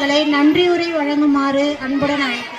அவர்களை நன்றியுரை வழங்குமாறு அன்புடன் அழைக்கிறேன்.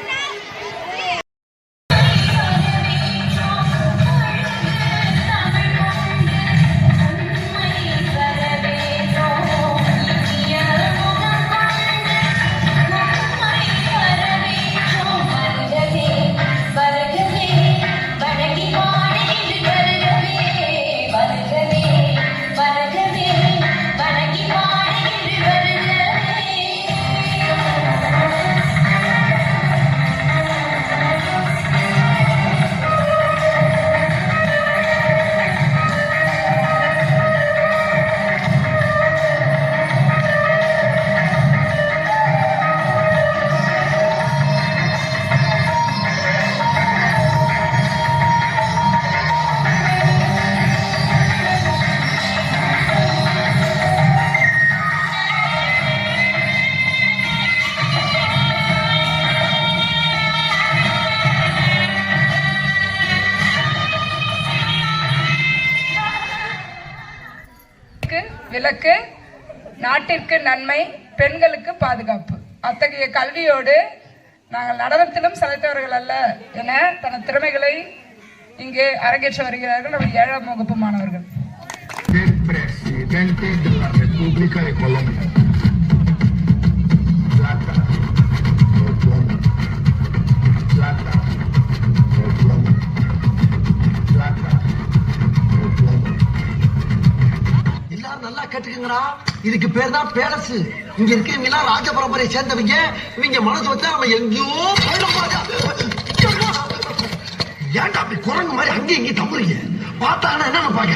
விலக்கு, நாட்டிற்கு நன்மை, பெண்களுக்கு பாதுகாப்பு. அத்தகைய கல்வியோடு நாங்கள் நடனத்திலும் செலுத்தவர்கள் அல்ல என தனது திறமைகளை இங்கே அரங்கேற்ற வருகிறார்கள் நமது 7ஆம் வகுப்பு மாணவர்கள். நல்லா கேட்டுக்கங்கடா, இதுக்கு பேர் தான் பேலஸ். இங்க இருக்கவங்க ராஜ பரம்பரையை சேர்ந்தவங்க. இவங்க மனசு வச்சா நம்ம எங்கேயோ ஏன்டா அப்படி குரங்கு மாதிரி அங்கேயும் இங்கேயும் தம்புறீங்க? பார்த்தாங்கன்னா என்ன நினைப்பாங்க?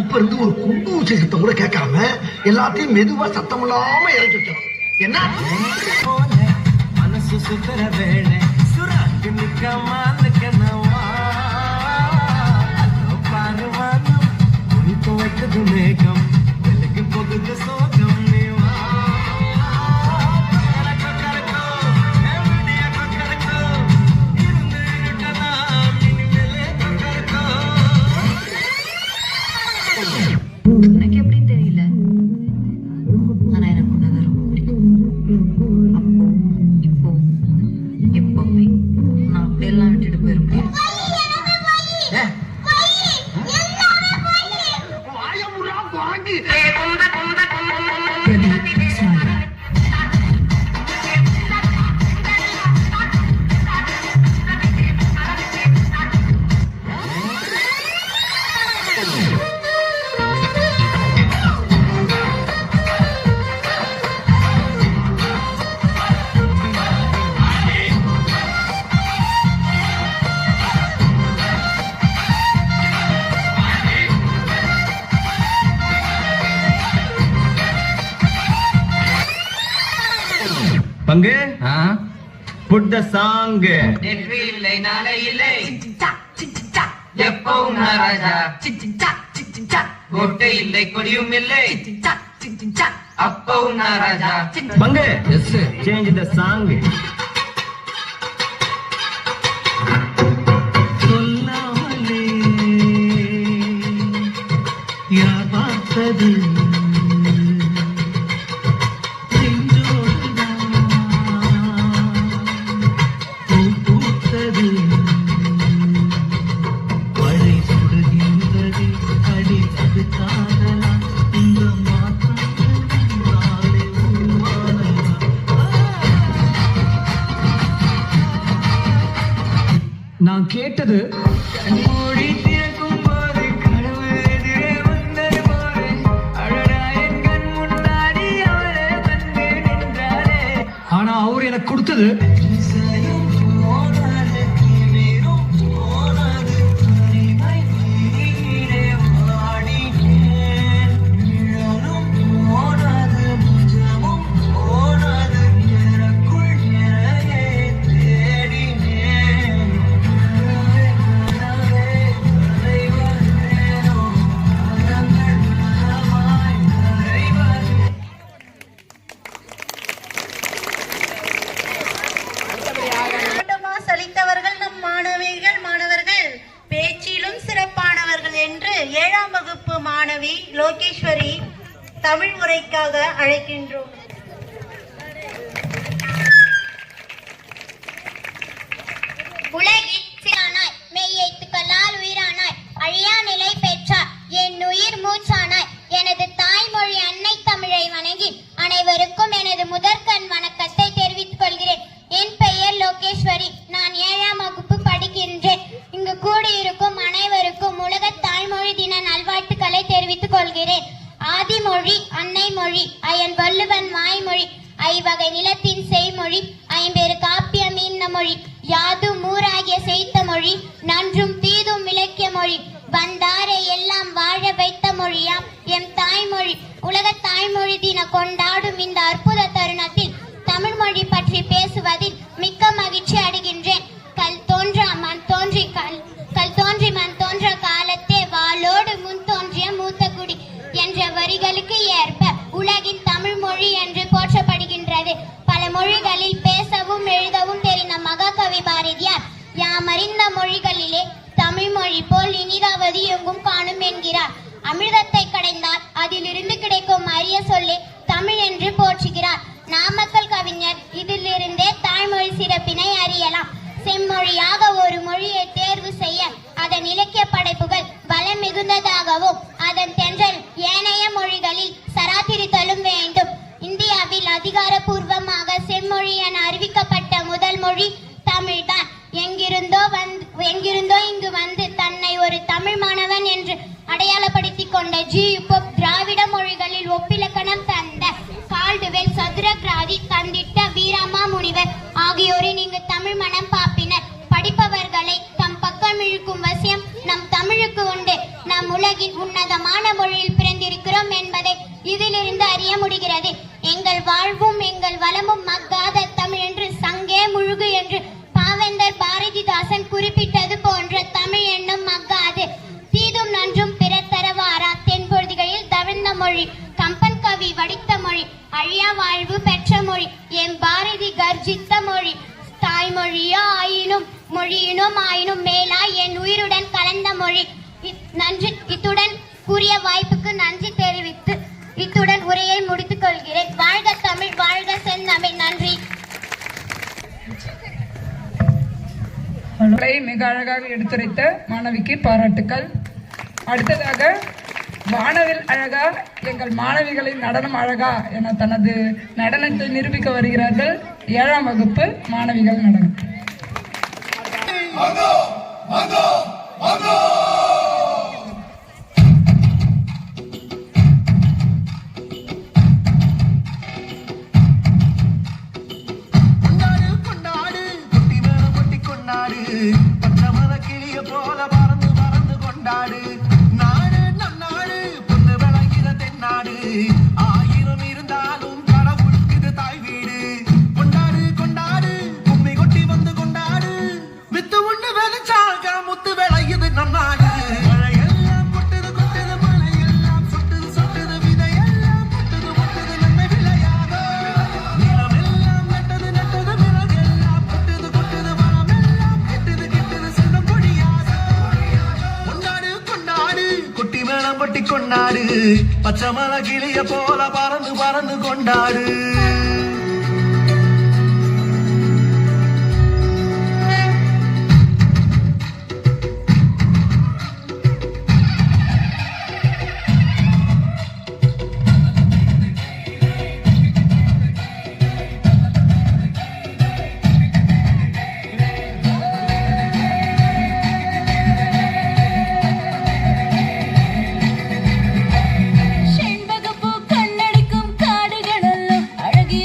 இப்ப இருந்து ஒரு குண்டு ஊசி சத்தம் கூட கேட்காம எல்லாத்தையும் மெதுவா சத்தம் இல்லாம இறக்கி வைக்கணும். என்ன மனசு சுத்தர வேலை சுராக்கு நிக்கமா வைத்தது மேகம் வெளுக்கு போகுது சோகம். எனக்கு எப்படி தெரியல, ஆனா எனக்கு உன்னதை ரொம்ப பிடிக்கும். அப்போ இப்போ எப்பவுமே நான் அப்படியெல்லாம் விட்டுட்டு போயிட முடியாது. பங்கு put the song. நெற்றி இல்லை நாளை இல்லை எப்பவும் ராஜா. கோட்டை இல்லை கொடியும் இல்லை அப்பவும் ராஜா. பங்கு change the song. சொல்லாமலே யார் பார்த்தது நான் கேட்டது ஆனா அவர் எனக்கு கொடுத்தது என்று 7ஆம் வகுப்பு மாணவி லோகேஸ்வரி தமிழ் உரைக்காக அழைக்கின்றோம். சொல்கிறேன். ஆதிமொழி அன்னை மொழி, அயன் வள்ளுவன் வாய்மொழி, ஐவகை நிலத்தின் செய்மொழி, ஐம்பெரு காப்பியம் இன்ன மொழி, யாதும் ஊராகிய செய்த மொழி, நன்றும் தீதும் விளக்கிய மொழி, வந்தாரை எல்லாம் வாழ வைத்த மொழியாம் எம் தாய்மொழி. உலக தாய்மொழி தின கொண்டாடும் இந்த அற்புத தருணத்தில் தமிழ் மொழி பற்றி பேசுவதில் மிக்க மகிழ்ச்சி அடைகின்றேன். கல் தோன்றா மண் தோன்றி கல் தோன்றி மண் தோன்ற காலத்தே வாளோடு முன் தோன்றிய மூத்த குடி என்ற வரிகளுக்கு ஏற்ப உலகின் தமிழ் மொழி என்று போற்றப்படுகின்றது. பல மொழிகளில் பேசவும் எழுதவும் தெரிந்த மகாகவி பாரதியார் யாமறிந்த மொழிகளிலே தமிழ் மொழி போல் இனிதாவது எங்கும் காணும் என்கிறார். அமிர்தத்தை கடைந்தால் அதிலிருந்து கிடைக்கும் அரிய சொல்லே தமிழ் என்று போற்றுகிறார். நாமக்கல் கவிஞர் இதிலிருந்தே தாய்மொழி சிறப்பினை அறியலாம். செம்மொழியாக ஒரு மொழியை தேர்வு செய்ய அதன் இலக்கிய படைப்புகள் பலம் மிகுந்ததாகவும் அதன் தென்றல் ஏனைய மொழிகளில் சராத்திரித்தலும் வேண்டும். இந்தியாவில் அதிகாரப்பூர்வமாக செம்மொழி என அறிவிக்கப்பட்ட முதல் மொழி தமிழ்தான். எங்கிருந்தோ இங்கு வந்து தன்னை ஒரு தமிழ் மாணவன் என்று அடையாளப்படுத்திக் கொண்ட ஜி.யு.போப் திராவிட மொழிகளில் ஒப்பிலக்கணம் தந்த கால்டுவெல், சதுரகிராதி தந்திட்ட வீரமா முனிவர் ஆகியோரின் இங்கு தமிழ் மனம் பாப்பினர். படிப்பவர்களை தம் பக்கம் இழுக்கும் வசியம் நம் தமிழுக்கு உண்டு. நம் உலகின் உன்னதமான மொழியில் பிறந்திருக்கிறோம் என்பதை இதிலிருந்து அறிய முடிகிறது. எங்கள் வாழ்வும் எங்கள் வளமும் மக்காத தமிழ் என்று சங்கே முழுகு என்று பாவேந்தர் பாரதிதாசன் குறிப்பிட்டது போன்ற தமிழ் என்னும் மக்காது. தீதும் நன்றும் பிறர் தரவாரா தென்பொழுதிகளில் தவிர்ந்த மொழி, கம்பன் கவி வடித்த மொழி, அழியா வாழ்வு பெற்ற மொழி, என் பாரதி கர்ஜித்த மொழி, தாய்மொழியோ ஆயினும் மொழியினும் ஆயினும் மேலா என் உயிருடன் கலந்த மொழி. நன்றி. இத்துடன் கூறிய வாய்ப்புக்கு நன்றி தெரிவித்து இத்துடன் உரையை முடித்துக் கொள்கிறேன். வாழ்க தமிழ், வாழ்க செந்தமிழ். நன்றி. மிக அழகாக எடுத்துரைத்த மாணவிக்கு பாராட்டுக்கள். அடுத்ததாக வானவில் அழகா, எங்கள் மாணவிகளின் நடனம் அழகா என தனது நடனத்தை நிரூபிக்க வருகிறார்கள் 7ஆம் வகுப்பு மாணவிகள் நடனம். ஆயிரம் இருந்தாலும் கடவுளுக்கு இது தாய் வீடு. கொண்டாடு கொண்டாடு கும்மி கொட்டி வந்து கொண்டாடு, வித்து ஒண்ணு விளைச்சாக முத்து விளையுது நம் நாடு. மழையெல்லாம் கொட்டுது கொட்டுது, மழையெல்லாம் சொட்டுது சொட்டுது, விதையெல்லாம் கொட்டுது கொட்டுது, நன்மை விளையாதோ. நிலமெல்லாம் நட்டது நட்டது, மிளகெல்லாம் கொட்டுது கொட்டுது, வளமெல்லாம் கெட்டுது கெட்டுது, செல்வம் கொடியாதோ. கொண்டாடு கொண்டாடு கொட்டி மேளம் கொட்டி கொண்டாடு, பச்சை மலை கிளிய போல பறந்து பறந்து கொண்டாடு. செண்பகப்பூ கண்ணடிக்கும் காடுகளெல்லாம் அழகிய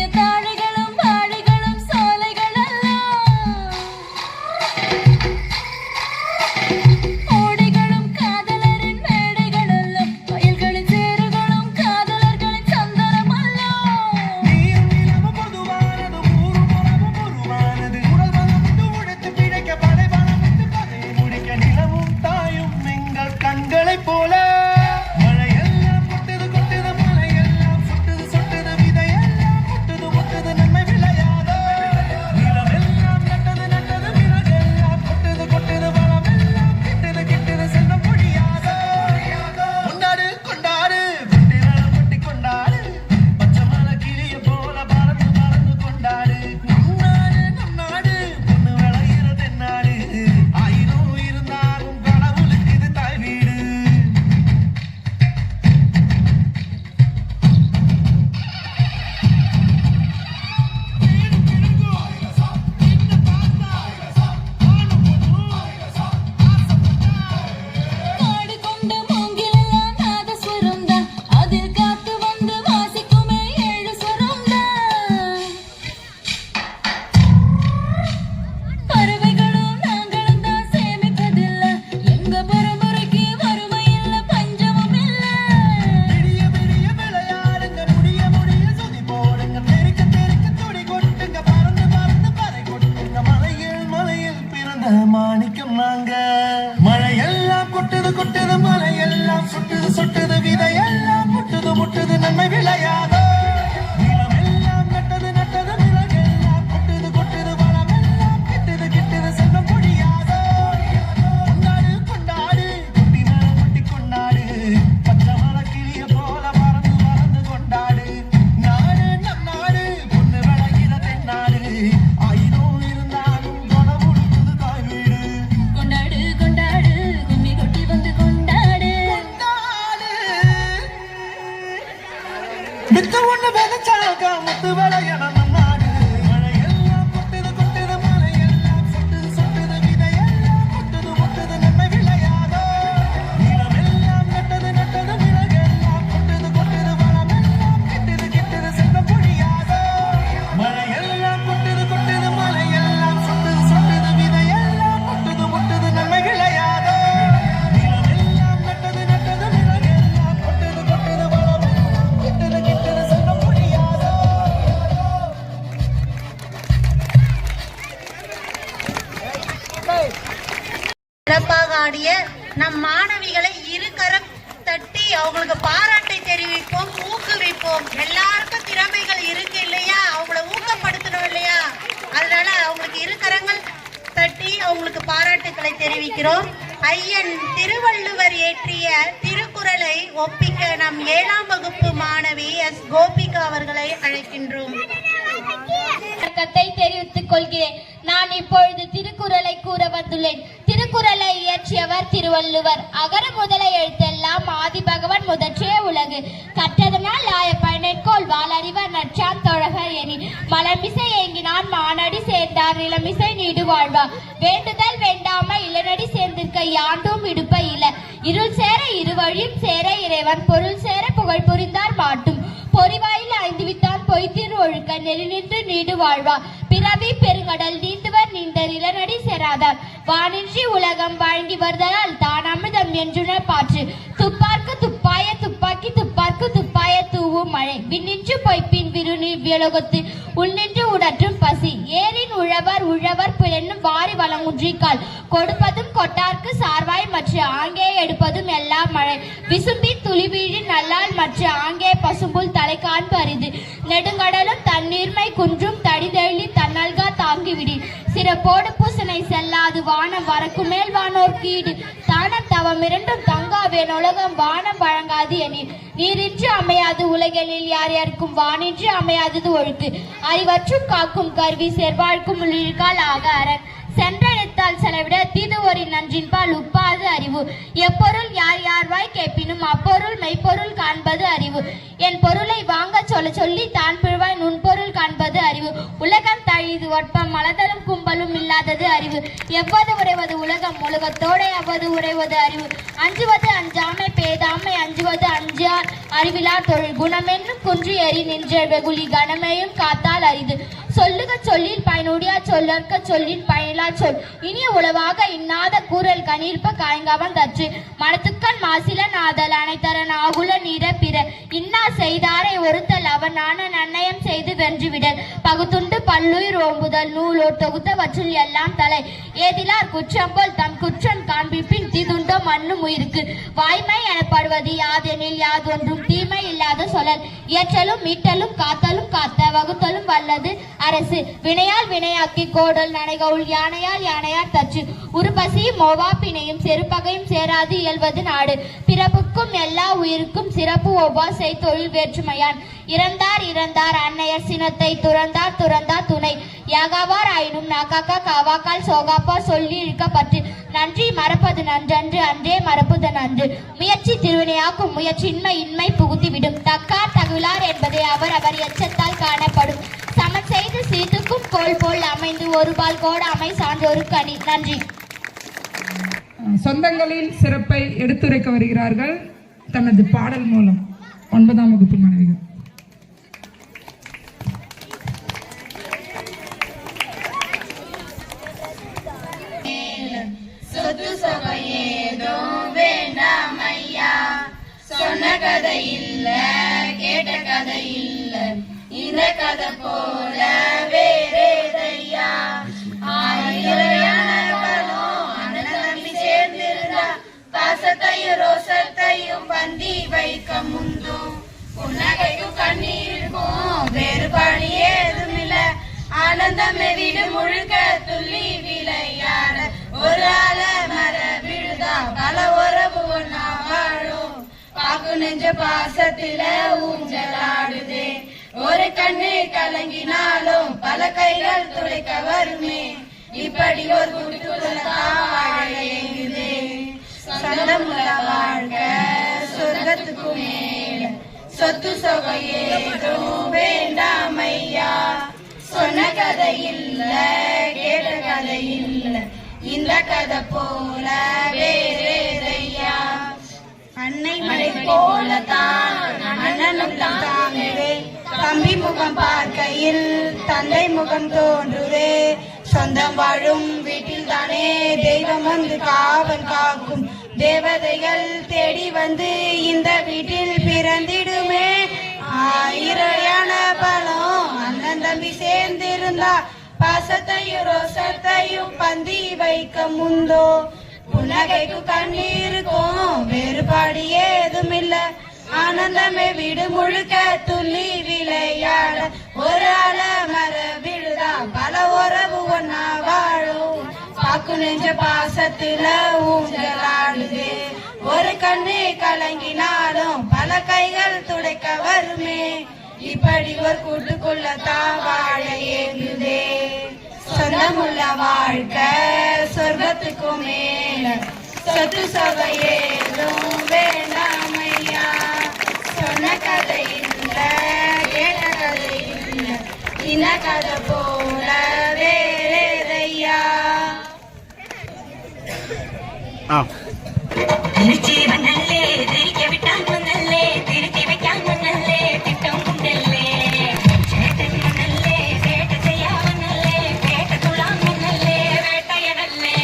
வந்த மாணிக்கம் நாங்க. மழையெல்லாம் கொட்டுது கொட்டுது, மலையெல்லாம் சுட்டுது சுட்டுது, விதையெல்லாம் முட்டுது முட்டுது, நன்மை விளையாதோ. நிலமெல்லாம் நட்டது நட்டது, நிலங்கெல்லாம் கொட்டுது கொட்டுது, வளமெல்லாம் கிட்டுது கிட்டுது, செல்வம் பொழியாதோ. கொண்டாடு கொண்டாடு, குட்டி மேல குட்டி கொண்டாடு, பச்சை மலை கிளிய போல பறந்து பறந்து கொண்டாடு. நாடு நம் நாடு, பொண்ணு விளைகிற தென்னாடு, ஆயிரம் இருந்தாலும் கொடை கொடுக்குது தாய் வீடு. கொண்டாடு கொண்டாடு, கும்மி கொட்டி வந்து கொண்டாடு. வித்து ஒண்ணு விதைச்சாக்கா முத்து விளையணும் நம் நாடு. மழையெல்லாம் கொட்டுது கொட்டுது, மலையெல்லாம் சுட்டுது சுட்டுது, விதையெல்லாம் முட்டுது முட்டுது, நன்மை விளையாதோ. நிலமெல்லாம் நட்டது நட்டது, விறகெல்லாம் கொட்டுது கொட்டுது, வளமெல்லாம் கிட்டுது கிட்டுது, செல்வம் பொழியாதோ. மழையெல்லாம் கொட்டுது கொட்டுது, மலையெல்லாம் சுட்டுது சுட்டுது, விதையெல்லாம் முட்டுது முட்டுது, நன்மை விளையாதோ. நிலமெல்லாம் நட்டது நட்டது, விறகெல்லாம் கொட்டுது கொட்டுது, வளமெல்லாம் கிட்டுது கிட்டுது, செல்வம் பொழியாதோ. சிறப்பாக ஆடிய நம் மாணவிகளை இருகரம் தட்டி அவங்களுக்கு பாராட்டை தெரிவிப்போம், ஊக்குவிப்போம். எல்லாருக்கும் திறமைகள் இருக்கு இல்லையா, அவங்கள ஊக்கப்படுத்தணும் இல்லையா, அதனால அவங்களுக்கு இருகரங்கள் தட்டி அவங்களுக்கு பாராட்டுக்களை தெரிவிக்கிறோம். ஐயன் திருவள்ளுவர் இயற்றிய திருக்குறளை ஒப்பிக்க நம் 7ஆம் வகுப்பு மாணவி எஸ் கோபிகா அவர்களை அழைக்கின்றோம். வணக்கத்தை தெரிவித்துக் கொள்கிறேன். நான் இப்பொழுது திருக்குறளை கூற வந்துள்ளேன். திருக்குறளை இயற்றியவர் திருவள்ளுவர். அகர முதல எழுத்தெல்லாம் ஆதி பகவன் முதற்றே உலகு. கற்றதனால் ஆய பயனெற்கோள் வாளறிவர் நற்றான் தொழகர் எனி. மலமிசை ஏங்கினான் மானடி சேர்ந்தார் நிலமிசை நீடு வாழ்வா. வேண்டுதல் வேண்டாம இளநடி சேர்ந்திருக்க யாண்டும் இடுப்ப இல. இருள் சேர இருவழியும் சேர இறைவன் பொருள் சேர புகழ் புரிந்தார் மாட்டும். பொறிவாயில் ஐந்து வித்தான் பொய்த்திரு ஒழுக்க நெறி நின்று நீடு வாழ்வா. பிறவி பெருங்கடல் நீந்துவர் நீந்தர் இளநடி சேராதார். வானின்றி உலகம் வாழ்ந்தி வருதலால் தான் அமிர்தம் என்றுணர் பாற்று. துப்பார்க்கு துப்பாய துப்பாக்கி துப்பார்க்கு துப்பாய தூவும் மழை. விண்ணின்று பொய்ப்பின் விருநீர் வியலொகத்து உள்நின்று உடற்றும் பசி. ஏரின் உழவர் உழவர் பிளென்னும் வாரி வளமுன்றிக்கால். கொடுப்பதும் கொட்டார்க்கு சார்வாய் மற்ற ஆங்கே எடுப்பதும் எல்லாம் மழை. விசும்பின் துளிவீழி நல்லால் மற்ற ஆங்கே பசும்புல் தலை காண்பு அரிது. நெடுங்கடலும் தண்ணீர்மை குன்றும் தடிதெழி தன்னல்கா தாங்கிவிடி. சிறப்போடு பூசனை செல்லாது வானம் வரக்கு மேல் வானோர் கீடு. தானம் தவம் இரண்டும் தங்காவேன் உலகம் வானம் வழங்காது என. நீரின்றி அமையாது உலகெனில் யார் யாருக்கும் வானின்றி அமையாதது ஒழுக்கு. அறிவற்றும் காக்கும் கருவி செர்வாழ்க்கும் உள்ளிருக்கால் ஆக அரண். சென்றெடுத்தால் செலவிட தீதுவோரின் நன்றின்பால் உப்பாது அறிவு. எப்பொருள் யார் யார்வாய் கேட்பினும் அப்பொருள் மெய்ப்பொருள் காண்பது அறிவு. என் பொருளை வாங்க சொல்ல சொல்லி தான் பிழ்வாய் நுண்பொருள் காண்பது அறிவு. உலகம் தழிது ஒட்பம் மலதலும் கும்பலும் இல்லாதது அறிவு. எவ்வது உறைவது உலகம் உலகத்தோടെ அவ்வது உறைவது அறிவு. அஞ்சுவது அஞ்சாமை பேதாமை அஞ்சுவது அஞ்சார் அறிவிலா தொழில். குணமென்னும் குன்று எறி நின்ற வெகுளி கணமையும் காத்தால் அரிது. சொல்லுக சொல்லில் பயனுடையா சொல்லற்க சொல்லின் பயனிலா சொல். இனிய உளவாக இன்னாத கூறல் கனிர்ப்ப காய்கவன் தற்று. மனத்துக்கண் மாசில நாதல் அனைத்தரன் ஆகுல நீர பிற. இன்னா செய்தாரை ஒருத்தல் அவன் நான நன்னயம் செய்து வென்றுவிடல். பகுத்துண்டு பல்லுயிர் ஓம்புதல் நூலோர் தொகுத்தவற்றுள் எல்லாம் தலை. ஏதிலார் குற்றம் போல் தம் குற்றம் காண்பிப்பின் தீதுண்டோ மண்ணும் உயிருக்கு. வாய்மை எனப்படுவது யாதெனில் யாதொன்றும் தீமை இல்லாத சொல்லல். இயற்றலும் மீட்டலும் காத்தலும் காத்த வகுத்தலும் வல்லது அரசு. வினையால் வினையாக்கி கோடல் நனைகவுள் யானையால் யானையார் தச்சு. உருபசி மோவா பிணையும் செருப்பகையும் சேராது இயல்வது நாடு. பிறப்புக்கும் எல்லா உயிருக்கும் சிறப்பு ஒவ்வா செய்தொழில் வேற்றுமையான். இறந்தார் இறந்தார் அன்னையர் சினத்தை துறந்தார் துறந்தார் துணை. யாகாவார் ஆயினும் நாகாக்கா காவாக்கால் சோகாப்பார் சொல்லி இழுக்கப்பட்டு. நன்றி மறப்பது நன்றன்று அன்றே மறப்புத நன்று. முயற்சி திருவினையாக்கும் முயற்சியின்மை இன்மை புகுத்திவிடும். தக்கார் தகுலார் என்பதை அவர் அவர் எச்சத்தால் காணப்படும். சமன் செய்து சீத்துக்கும் கோல் போல் அமைந்து ஒருபால் கோடாமை சான்றோரு கனி. நன்றி. சொந்தங்களின் சிறப்பை எடுத்துரைக்க வருகிறார்கள் தனது பாடல் மூலம் 9ஆம் வகுப்பு மாணவிகள். சொத்து சொகையேதும் வேண்டாம் ஐயா. சொன்ன கதை இல்ல கேட்ட கதை இல்ல. இந்த கதை போல வேறேதையா. ஆயிரம் ஆனந்தமே வீடு முழுக்க துள்ளி விளையாட ஒரு ஆல மர விழுதான் பல உறவு ஒன்னா வாழும் பாக்கு நெஞ்ச பாசத்தில ஊஞ்சலாடுதே ஒரு கண்ணு கலங்கினாலும் பல கைகள் துளைக்க வருமே இப்படி ஒரு கூட்டுக்குள்ளே சொந்தமுள்ள வாழ்க்கை சொர்க்கத்துக்கு மேல சொத்து சொகையேதும் வேண்டாம் ஐயா சொன்ன கதை இல்ல கேட்ட கதை இல்ல இந்த கதை போல வேறேதையா அன்னை மலை போலதான் அண்ணனும் தாங்குவே தம்பி முகம் பார்க்கையில் தந்தை முகம் தோன்றுவே சொந்தம் வாழும் வீட்டில் தானே தெய்வம் வந்து காவல் காக்கும் தேவதைகள் தேடி வந்து இந்த வீட்டில் பிறந்திடுமே ஆயிரையான பலம் அண்ணன் தம்பி சேர்ந்திருந்தா பாசத்தையும் ரோசத்தையும் பந்தி வைக்க முந்தோ புன்னகைக்கு கண்ணீருக்கும் வேறுபாடு ஏதும் இல்ல ஆனந்தமே வீடு முழுக்க துள்ளி விளையாட ஒரு ஆல மர விழுதா பல உறவு ஒன்னா வாழும் பாக்கு நெஞ்ச பாசத்துல ஊஞ்சலாடுது ஒரு கண்ணு கலங்கினாலும் பல கைகள் துடைக்க வருமே இப்படி ஒரு கூட்டுக்குள்ள தான் வாழ ஏங்குதே சொந்தமுள்ள வாழ்க்கை சொர்க்கத்துக்கும் மேல சொத்து சொகையேதும் வேண்டாம் ஐயா சொன்ன கதை இல்ல கேட்ட கதை இல்ல இந்த கதை போல வேறேதையா திருச்சி வந்தல்லே திரிக்க விட்டான் வந்தல்லே திருச்சி வைக்காம வந்தல்லே திட்டம் குண்டல்லே சேட்டன் வந்தல்லே சேட்ட செய்ய வந்தல்லே வேட்ட துளாம் வந்தல்லே வேட்டையடல்லே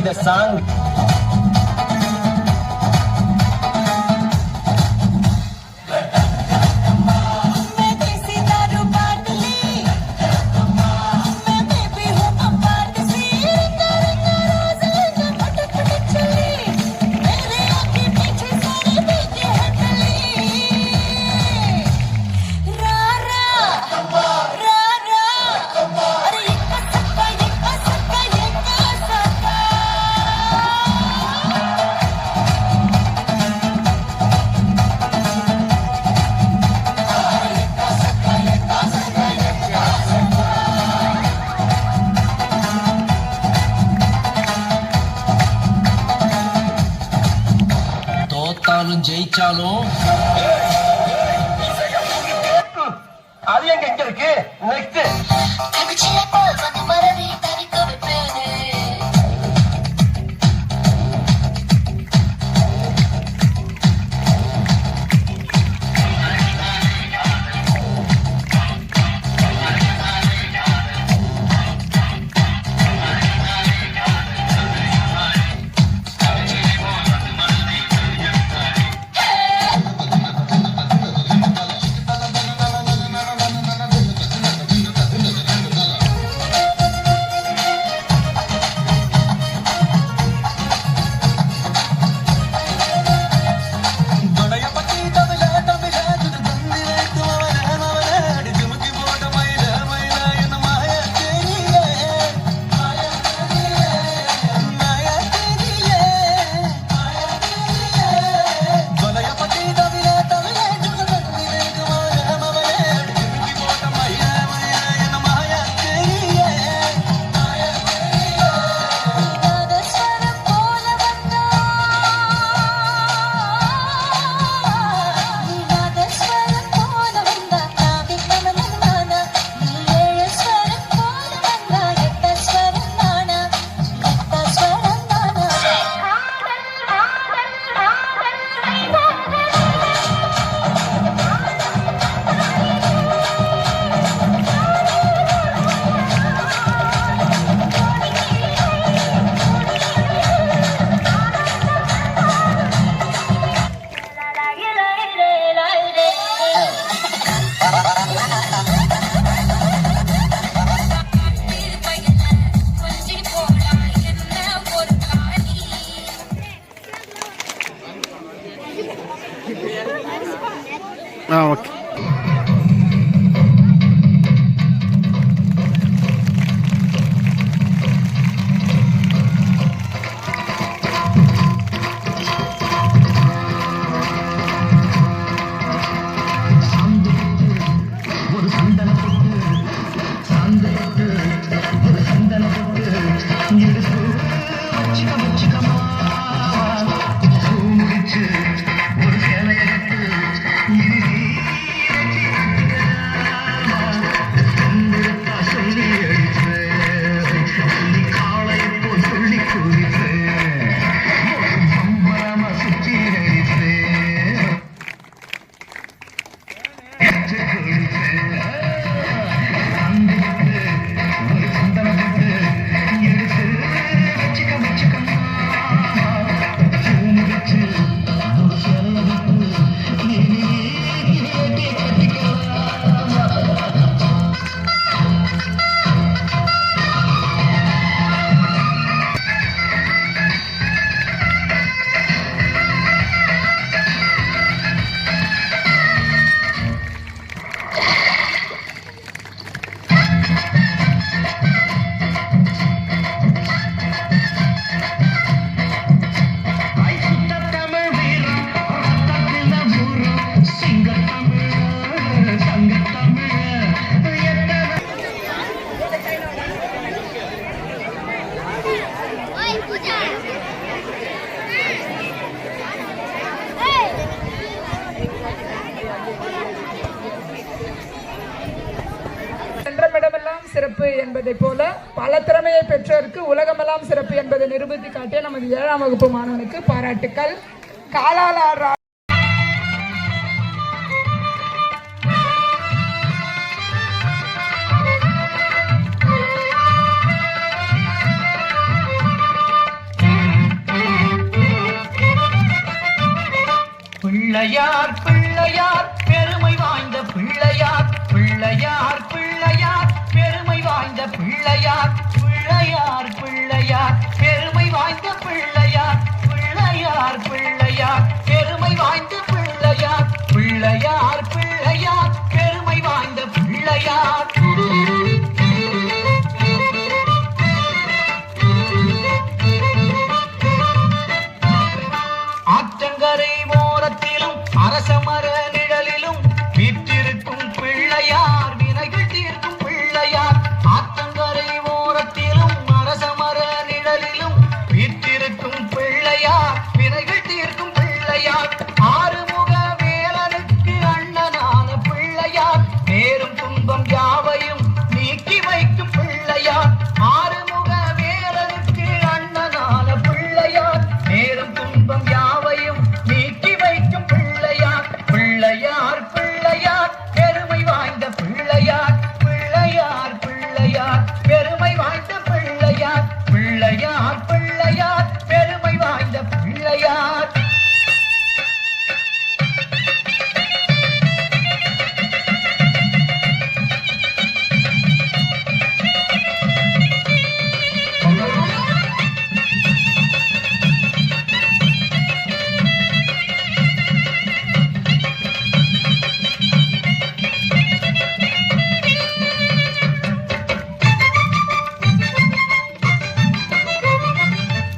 the song. ஜெயிச்சாலும் அது எங்க இருக்கு நெக்ஸ்ட் ஓகே. சிறப்பு என்பதை போல பல திறமையை பெற்றோருக்கு உலகமெல்லாம் சிறப்பு என்பதை நிரூபித்து காட்டிய நமது 7ஆம் வகுப்பு மாணவனுக்கு பாராட்டுக்கள். காலாளார் பிள்ளையார் பிள்ளையார் பெருமை வாய்ந்த பிள்ளையார் பிள்ளையார் பிள்ளையார் பெருமை வாய்ந்த பிள்ளையார் பிள்ளையார் பிள்ளையார் பெருமை வாய்ந்த பிள்ளையார் பிள்ளையார் பிள்ளையார் பெருமை வாய்ந்த பிள்ளையார் பிள்ளையார் பிள்ளையார் பெருமை வாய்ந்த பிள்ளையார் ஆற்றங்கரை ஓரத்திலும் அரசமர நிழலிலும் வீற்றிருக்கும் பிள்ளையார் வினைகள் தீர்க்கும் பிள்ளையார் ஆற்றங்கரை ஓரத்திலும் அரசமர நிழலிலும் வீற்றிருக்கும் பிள்ளையார் வினைகள் தீர்க்கும் பிள்ளையார் ஆறுமுக வேலனுக்கு அண்ணனான பிள்ளையார் நேரும் துன்பம் யாவையும் நீக்கி வைக்கும் பிள்ளையார் ஆறுமுக வேலனுக்கு அண்ணனான பிள்ளையார் நேரும் துன்பம் யாவையும் நீக்கி வைக்கும் பிள்ளையார் பிள்ளையார் பிள்ளையார் பெருமை வாய்ந்த பிள்ளையார் பிள்ளையார் பிள்ளையார் பெருமை வாய்ந்த பிள்ளையார் பிள்ளையார் பிள்ளையார் பெருமை வாய்ந்த பிள்ளையார்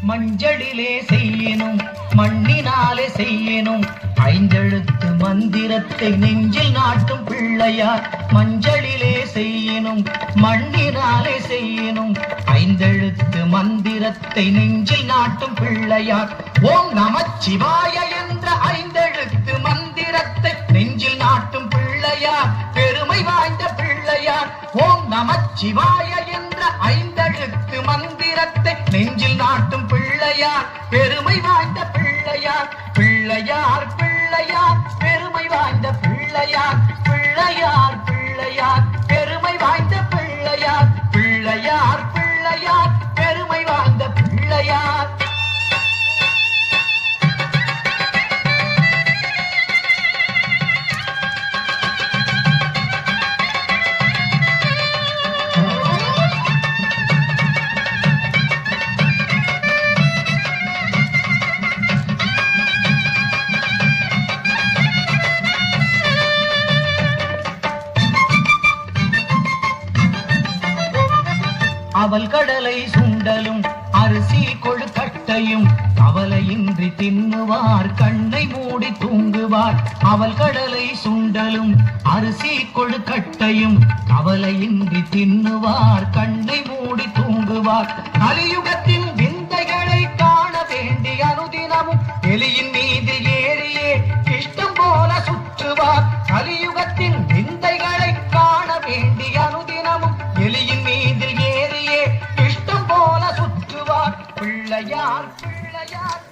மஞ்சளிலே செய்யணும் மண்ணினாலே செய்யணும் ஐந்தெழுத்து மந்திரத்தை நெஞ்சில் நாட்டும் பிள்ளையார் மஞ்சளிலே செய்யணும் மண்ணினாலே செய்யணும் ஐந்தெழுத்து மந்திரத்தை நெஞ்சில் நாட்டும் பிள்ளையார் ஓம் நமச்சிவாய என்ற ஐந்தெழுத்து மந்திரத்தை நெஞ்சில் நாட்டும் பிள்ளையார் பெருமை வாய்ந்த பிள்ளையார் ஓம் நமச்சிவாய என்ற ஐந்தெழுத்து மந்திரத்தை நெஞ்சில் நாட்டும் பிள்ளையார் பெருமை வாய்ந்த பிள்ளையார் பிள்ளையார் பிள்ளையார் பெருமை வாய்ந்த பிள்ளையார் பிள்ளையார் பிள்ளையார் பெருமை வாய்ந்த பிள்ளையார் பிள்ளையார் பிள்ளையார் பெருமை வாய்ந்த பிள்ளையார் அவல் கடலை சுண்டலும் அரிசி கொழுக்கட்டையும் கவலையின்றி தின்னுவார் கண்ணை மூடி தூங்குவார் அவல் கடலை சுண்டலும் அரிசி கொழுக்கட்டையும் கவலையின்றி தின்னுவார் கண்ணை மூடி தூங்குவார் கலியுகத்தின் விந்தைகளை காண வேண்டி அனுதினமும் எலியின் மீது ஏறியே இஷ்டம் போல சுற்றுவார் கலியுகத்தின் விந்தைகளை காண வேண்டி அனுதினமும் எலியின் மீது ஏறியே இஷ்டம் போல சுற்றுவார் பிள்ளையார் பிள்ளையார்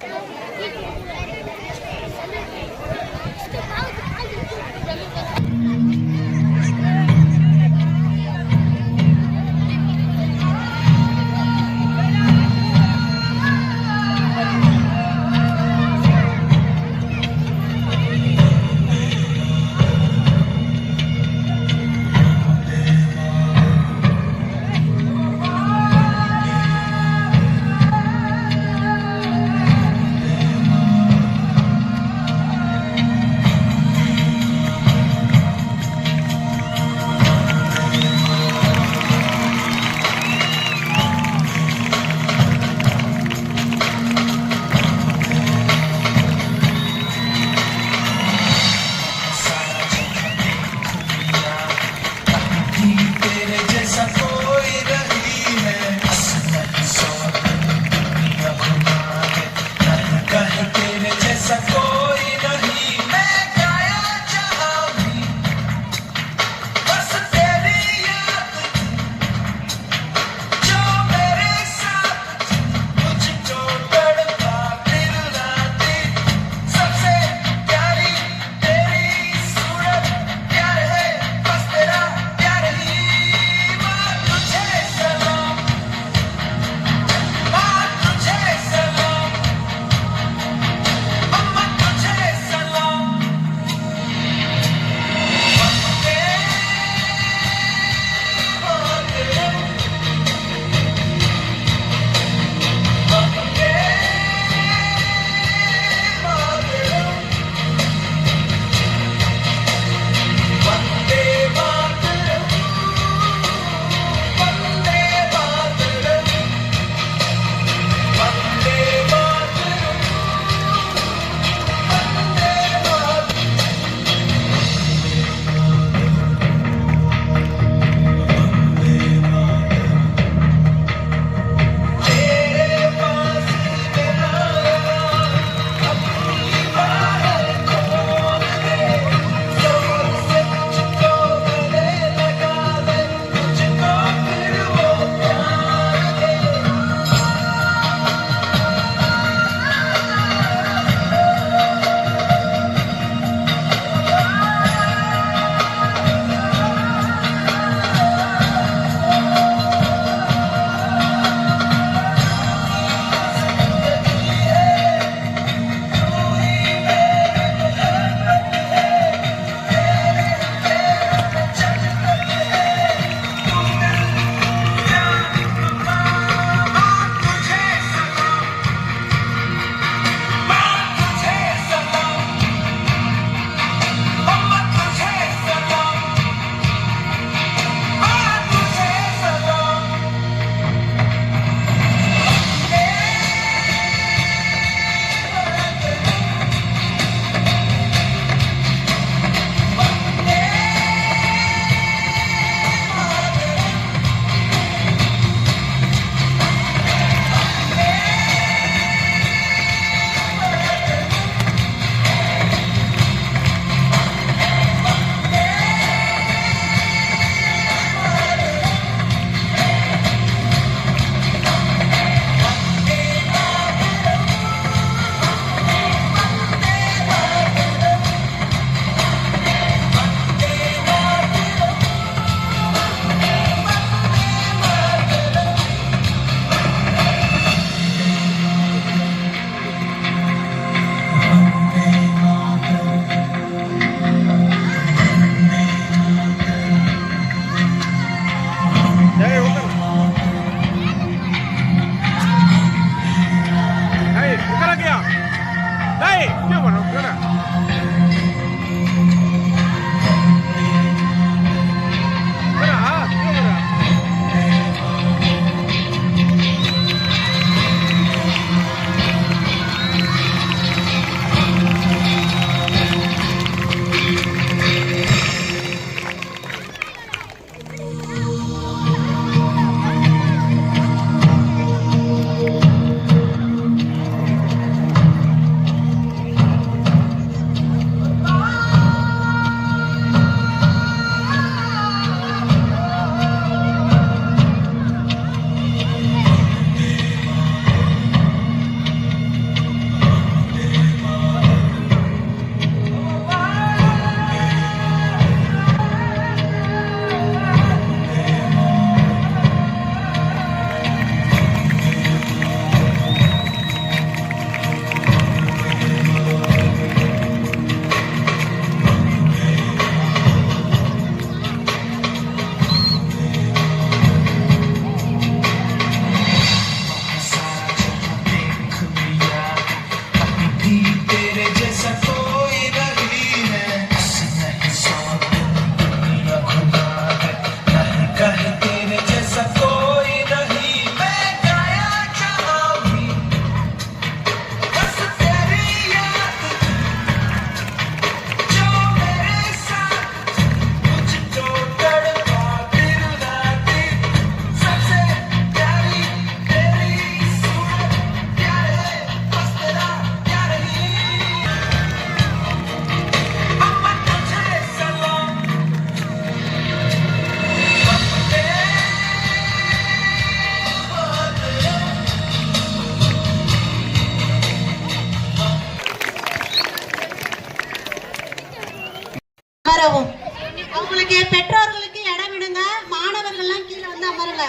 எல்லாம் கீழே வந்து அமருங்க.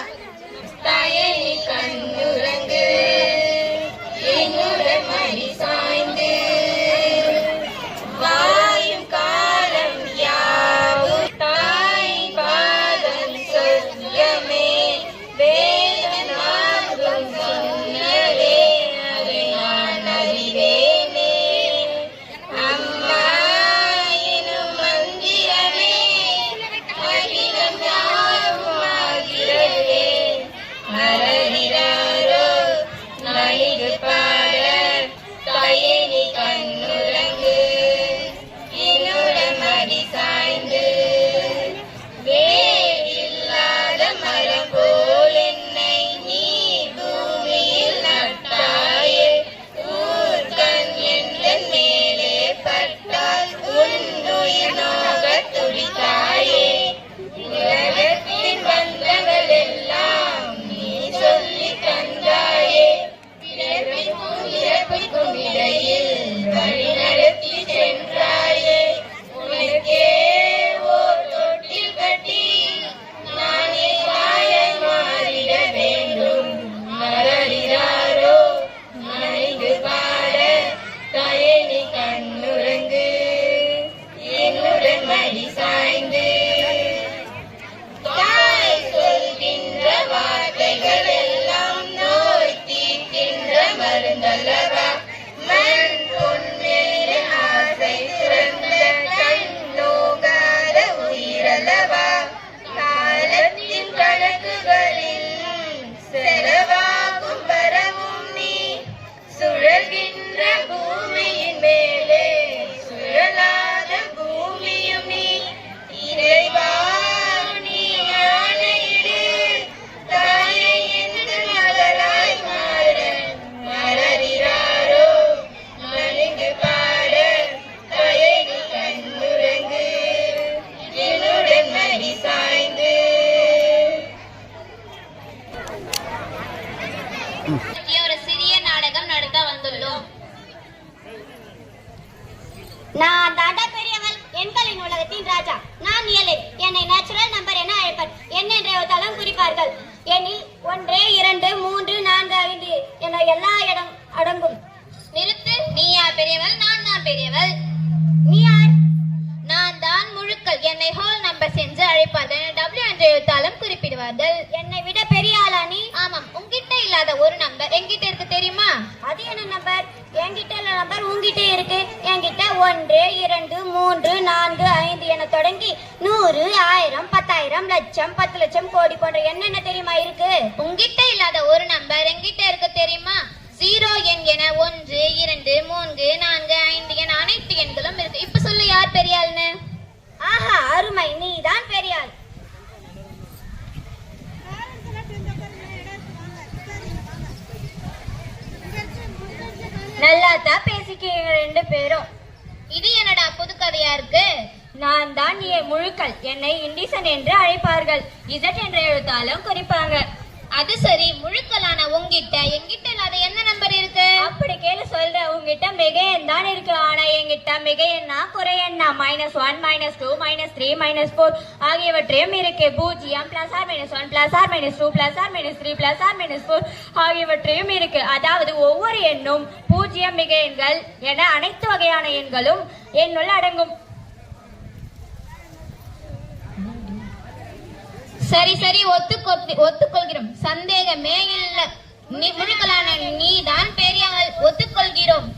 தாயே நீ கண்ணுறங்கு என்னுடன் மடி சாய்ந்து வாயும் காலம் யாவும் தாய் பாதம் சொர்க்கமே வேதமாகும் சொன்னதே அதை நான் அறிவேனே அம்மா எனும் மந்திரமே அகிலம் யாவும் ஆகிறதே மறகிறாரோ நலிகு பாட தாயே நீ கண்ணுறங்கு என்னுடன் மடி சாய்ந்து வேறில்லாத மரம் போல் என்னை நீ பூமியில் நட்டாயே ஊர்கண் எந்தன் மேலே பட்டால் உன்னுயிர் நோகத் துடித்தாயே உலகத்தின் பந்தங்கள் எல்லாம் நீ சொல்லி தந்தாயே பிறப்பிற்கும் இறப்பிற்கும் இடையில் வழி நடத்தி சென்றாயே உனக்கே ஓர் தொட்டில் கட்டி நானே தாயாய் மாறிட வேண்டும் மறகிறாரோ நனைந்து பாட தாயே நீ கண்ணுறங்கு என்னுடன் மடி சாய்ந்து தாய் சொல்கின்ற வார்த்தைகள் எல்லாம் நோய் தீர்க்கின்ற மருந்தல்லவா மண் பொன் மேலே ஆசை சிறந்த கண் நோகாத உயிரல்லவா காலத்தின் கணக்குகளில் செலவாகும் வரவும் நீ சுழல்கின்ற பூமியின் மேலே சுழலாத பூமியும் நீ இறைவா நீ ஆணையிடு தாயை என்று மலராய் மாற மலரிறாரோ நலிந்து பாட தாயை நீ கண்ணுறங்கு என்னுடன் மடி சாய்ந்து ஒரு சிறிய நாடகம் நடத்த வந்துள்ளோம். நான் தாண்டா பெரியவள், எண்களின் உலகத்தின் ராஜா. நான் இயலை. என்னை நேச்சுரல் நம்பர் என அழைப்பர். என் என்ற தளம் குறிப்பார்கள். எண்ணில் 1, 2, 3, 4, 5 என எல்லா இடம் அடங்கும். நிறுத்து. நீ யார் பெரியவள்? நான் தான் பெரியவள். நீ யார்? நான் தான் முழுக்கள். என்னை ஹோல் நம்பர் என்று அழைப்பார்கள். W என்ற எழுத்தாலும் குறிப்பிடுவார்கள். என்னை விட பெரிய ஆளா நீ? ஆமாம். உன்கிட்ட இல்லாத ஒரு நம்பர் என்கிட்ட இருக்கு தெரியுமா? அது என்ன நம்பர்? என்கிட்ட உள்ள நம்பர் உன்கிட்ட இருக்கு. என்கிட்ட 1, 2, 3, 4, 5 என தொடங்கி 100, 1000, 10,000, லட்சம், 10 லட்சம், கோடி போன்ற என்னென்ன தெரியுமா இருக்கு? உன்கிட்ட இல்லாத ஒரு நம்பர் என்கிட்ட இருக்கு தெரியுமா? 0 எண் என 1, 2, 3, 4, 5 என அனைத்து எண்களும் இருக்கு. இப்ப சொல்லு யார் பெரியாள்னு? ஆஹா, அருமை, நீ தான் பெரியாள். நல்லா தான் பேசிக்கிறீங்க 2 பேரும். இது என்னடா புது கதையா இருக்கு? நான் தான் முழுக்கள். என்னை இண்டிசன் என்று அழைப்பார்கள். Z என்ற எழுத்தாலும் குறிப்பாங்க. அது சரி, முழுக்கலான உங்கிட்ட என்கிட்ட இல்லாத என்ன நம்பர் இருக்கு? அப்படி கேளு சொல்ற. உங்ககிட்ட மிக எண் தான் இருக்கு. ஆனா என்கிட்ட மிக எண்ணா குறை எண்ணா -1, -2, -3, -4 ஆகியவற்றையும் இருக்கு. 0 +or -1 +or -2 +or -3 +or -4 ஆகியவற்றையும் இருக்கு. அதாவது ஒவ்வொரு எண்ணும் 0 மிக எண்கள் என அனைத்து வகையான எண்களும் எண்ணுள் அடங்கும். சரி சரி, ஒத்துக்கொள்கிறோம். சந்தேகமே இல்ல. நீ முழுக்கலான நீ தான் பெரியவள். ஒத்துக்கொள்கிறோம்.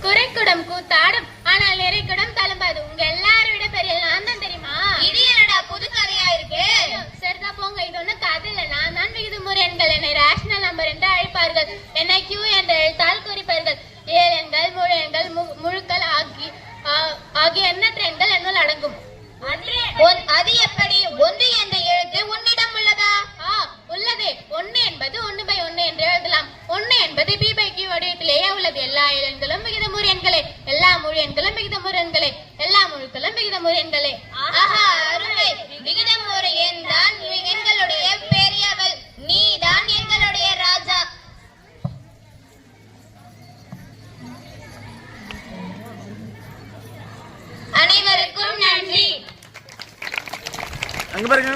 குறைக்குடம் கூத்தாடும், ஆனால் நிறைக்குடம் தழும்பாது. உங்க எல்லாரும் விட பெரிய நான் தான் தெரியுமா? இது என்னடா புது கதையா இருக்கு? சரிதான் போங்க, இது ஒண்ணு கதை இல்ல. நான் தான் விகிதமுறை எண்கள். என்னை ரேஷனல் நம்பர் என்று அழைப்பார்கள். என்னை Q என்ற எழுத்தால் குறிப்பார்கள். ஏழு எண்கள், முழு எண்கள், முழுக்கள் ஆகிய எண்ணற்ற எண்கள் என்னுள் அடங்கும். அது எப்படி? 1 என்ற எழுத்து உன்னிடம் உள்ளதா? உள்ளது. 1 என்பது 1/1 என்று எழுதலாம். 1 என்பது B/Q வடிவத்திலேயே உள்ளது. எல்லா எண்களும் விகிதமுறு எண்களே. எல்லா முழு எண்களும் விகிதமுறு எண்களே. எல்லா முழுக்களும் விகிதமுறு எண்களே. ஆஹா, அருமை. விகிதமுறு எண் தான் எங்களுடைய பெரியவள். நீ தான் எங்களுடைய ராஜா. அனைவருக்கும் நன்றி. அங்க பாருங்க.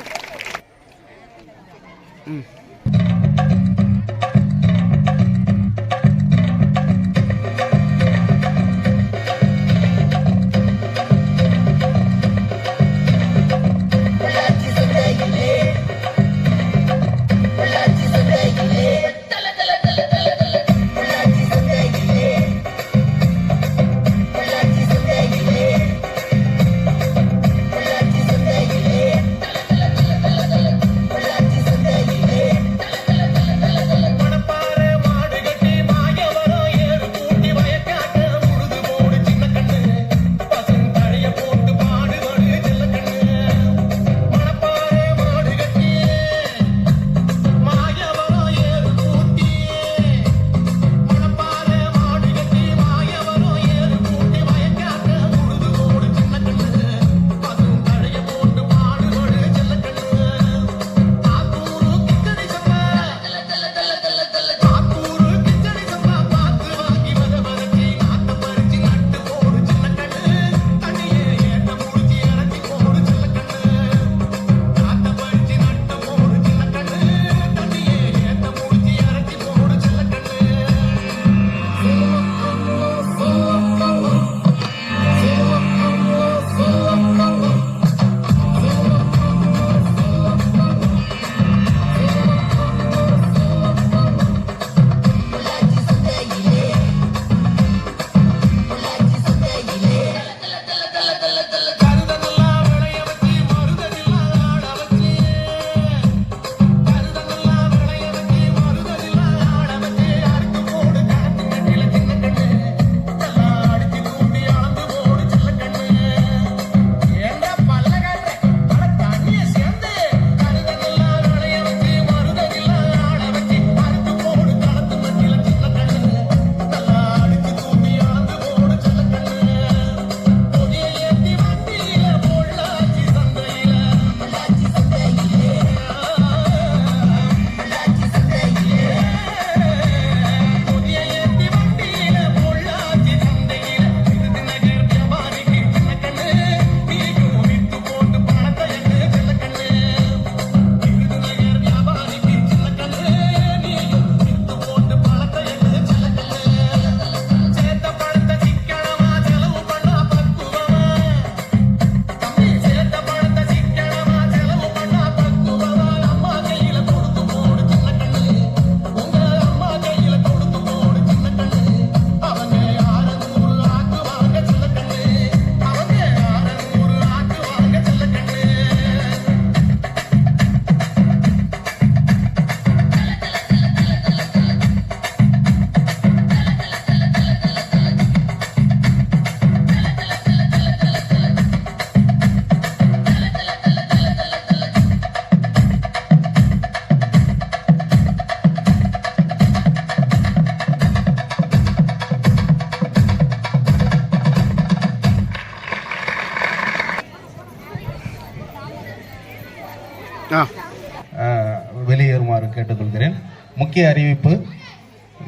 வெளியேறுமாறு கேட்டுக்கொள்கிறேன். முக்கிய அறிவிப்பு,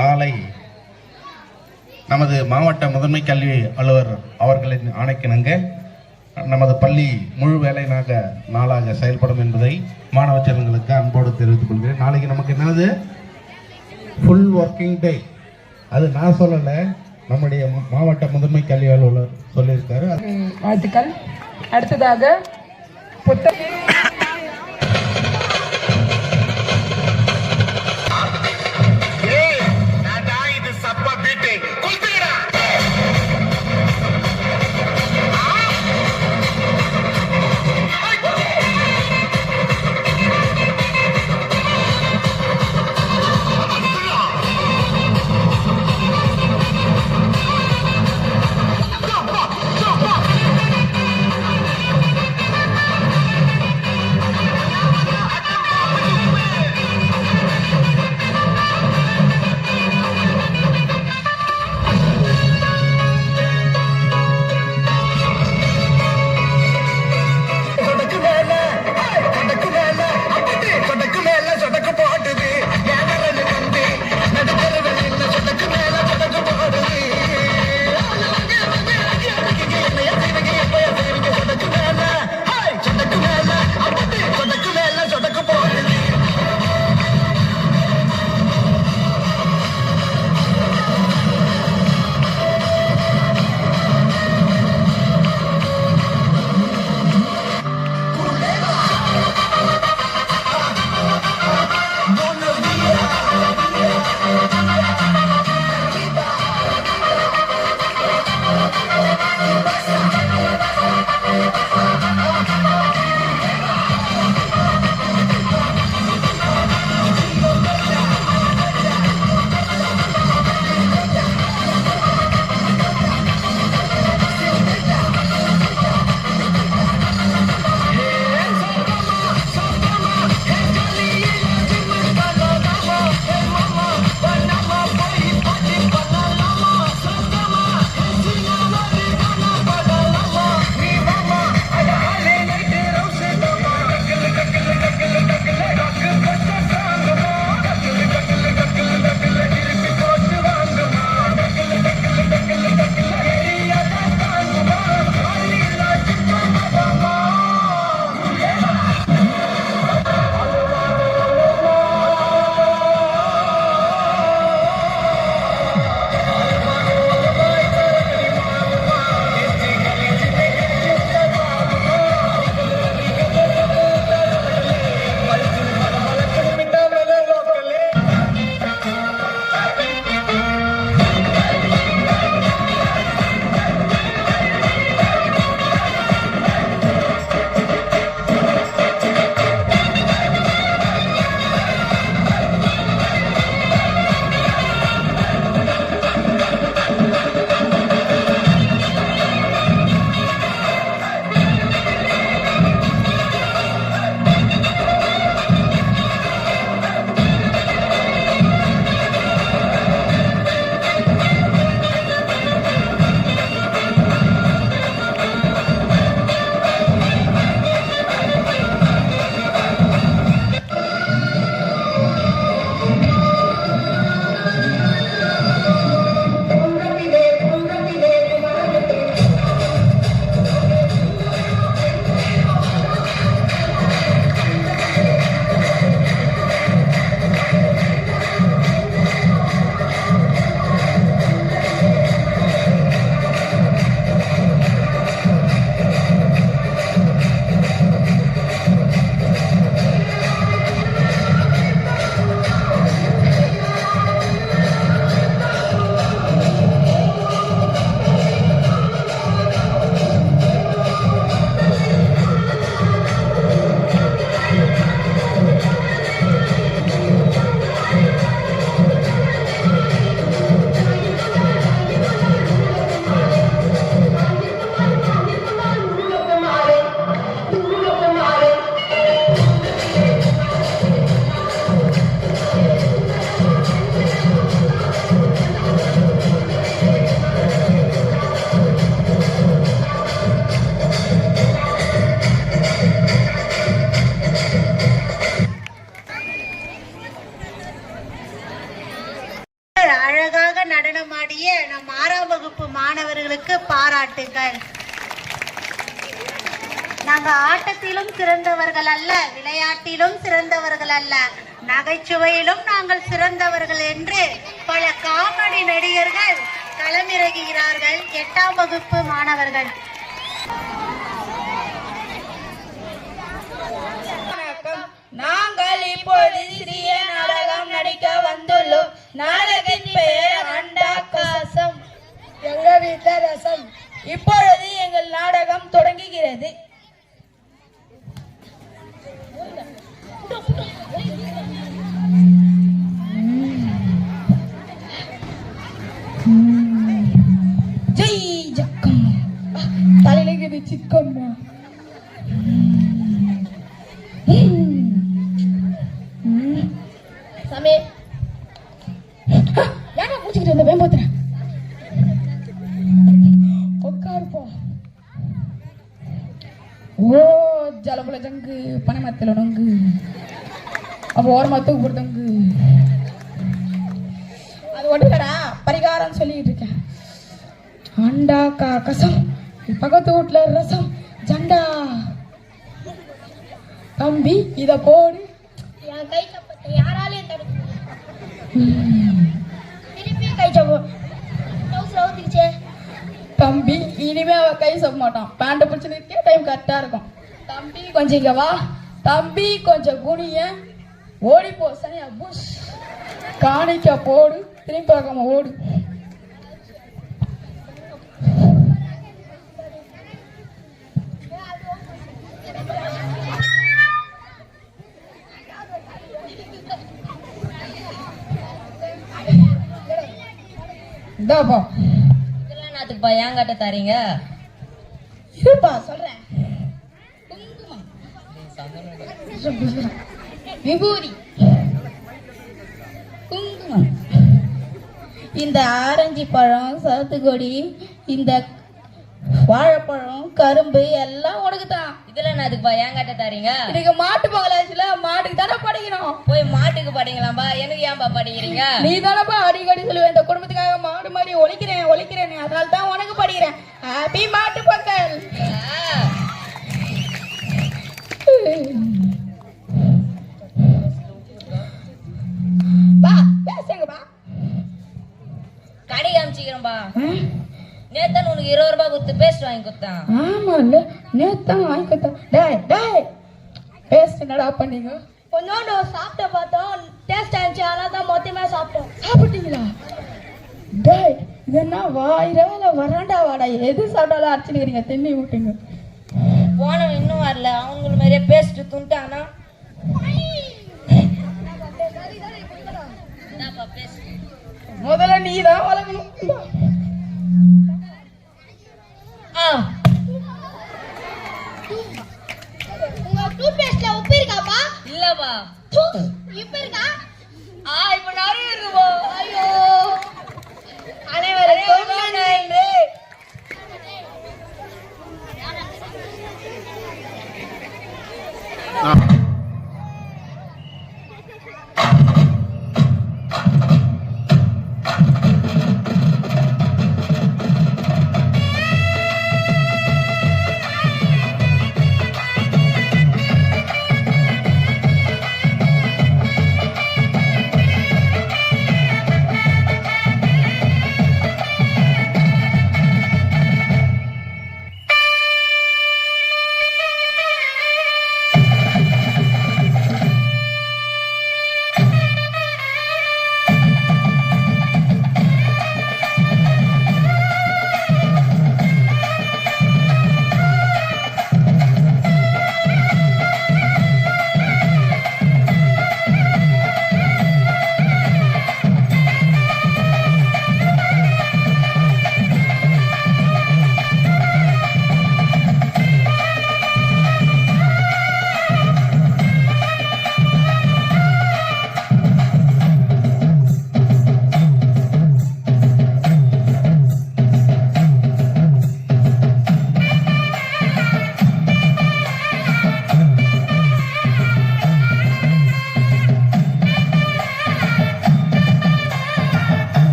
நாளை நமது மாவட்ட முதன்மை கல்வி அலுவலர் அவர்களின் ஆணைக்கிணங்க நமது பள்ளி முழு வேலை நாளாக செயல்படும் என்பதை மாணவ செல்வங்களுக்கு அன்போடு தெரிவித்துக் கொள்கிறேன். நாளைக்கு நமக்கு என்னது ஃபுல் ஒர்க்கிங் டே. அது நான் சொல்லலை, நம்முடைய மாவட்ட முதன்மை கல்வி அலுவலர் சொல்லியிருக்காரு. வாழ்த்துக்கள். அடுத்ததாக புத்தக ஆடிய நம் 6ஆம் வகுப்பு மாணவர்களுக்கு பாராட்டுகள். நாங்க ஆட்டத்திலும் சிறந்தவர்கள் அல்ல, விளையாட்டிலும் சிறந்தவர்கள் அல்ல, நகைச்சுவையிலும் நாங்கள் சிறந்தவர்கள் என்று பல காமெடி நடிகர்கள் களமிறங்குகிறார்கள். 8ஆம் வகுப்பு மாணவர்கள். நாங்கள் இப்பொழுது சிறிய நாடகம் நடிக்க வந்துள்ளோம். நாடகத்தின் பெயர் அண்டாகாசம். எங்க வீட்டுல ரசம். இப்பொழுது எங்கள் நாடகம் தொடங்குகிறது. ஜெய் ஜக்கம்மா தலையில சிக்கம்மா. சாமி ஏன்னா குடிச்சுக்கிட்டு இருந்த வேம்போத்துறேன். உட்காருப்போ. ஓ ஜலபுல ஜங்கு பனைமரத்தில் நொங்கு அப்போ ஓரமா தூக்கு போடுதங்கு. அது ஒன்றுடா பரிகாரம் சொல்லிட்டு இருக்கேன். அண்டா கசம் பக்கத்து வீட்டுல ரசம் ஜண்டா. தம்பி இத போடு. என் கை சப்பத்தை யாராலையும் தடுக்க திருப்பி கை சப்போச்சே. தம்பி இனிமே அவ கை சப்ப மாட்டான். பேண்ட பிடிச்சு நிற்க டைம் கரெக்டா இருக்கும். தம்பி கொஞ்சம் இங்க வா. தம்பி கொஞ்சம் குனிய. ஓடிப்போ சனியா புஷ். காணிக்க போடு. திரும்பி பார்க்காம ஓடு. நாத்துக்குப்பா ஏன் கட்ட தாரீங்க? இருப்பா சொல்றேன். விபூதி குங்குமம். இந்த ஆரஞ்சு பழம் சாத்துக்குடி இந்த வாழைப்பழம் கரும்பு எல்லாம் உனக்கு தான். இதெல்லாம் நாத்துக்குப்பா ஏன் கட்ட தாரீங்க? இன்னைக்கு மாட்டு பொங்கலாச்சுல மாட்டுக்கு தானே படிக்கணும். போய் மாட்டுக்கு படிங்களாம்பா. எனக்கு ஏன்பா படிக்கிறீங்க? நீ தானப்பா அடிக்கடி சொல்லுவேன் இந்த குடும்பத்துக்காக மாடு மாதிரி ஒழிக்கிறேன் அதனால தான் உனக்கு படிக்கிறேன். ஹாப்பி மாட்டு பொங்கல். பேசுங்கப்பா. கடை காமிச்சிக்கிறோம்பா. நேத்தான் உனக்கு 20 ரூபாய் கொடுத்து பேஸ்ட் வாங்கி கொடுத்தான். ஆமா இல்ல நேத்தான் வாங்கி கொடுத்தான். டேய் டேய் பேஸ்ட் என்னடா பண்ணீங்க? கொஞ்சோண்டு சாப்பிட்ட பார்த்தோம் டேஸ்ட் ஆச்சு. அதான் மொத்தமே சாப்பிட்டோம். சாப்பிட்டீங்களா? டேய் இது என்ன வாயிரா இல்ல வராண்டா வாடா? எது சாப்பிட்டாலும் அரைச்சிக்கிறீங்க. தென்னி விட்டுங்க. போனவன் இன்னும் வரல. அவங்கள மாதிரியே பேஸ்ட் துண்டானா. முதல்ல நீ தான் வளர்க்கணும். உங்க டூத் பேஸ்ட்ல உப்பு இருக்காப்பா? இல்லப்பா. இப்ப இருக்கா? இப்ப நிறைய இருக்குப்பா. ஐயோ அனைவருக்கும் நன்றி.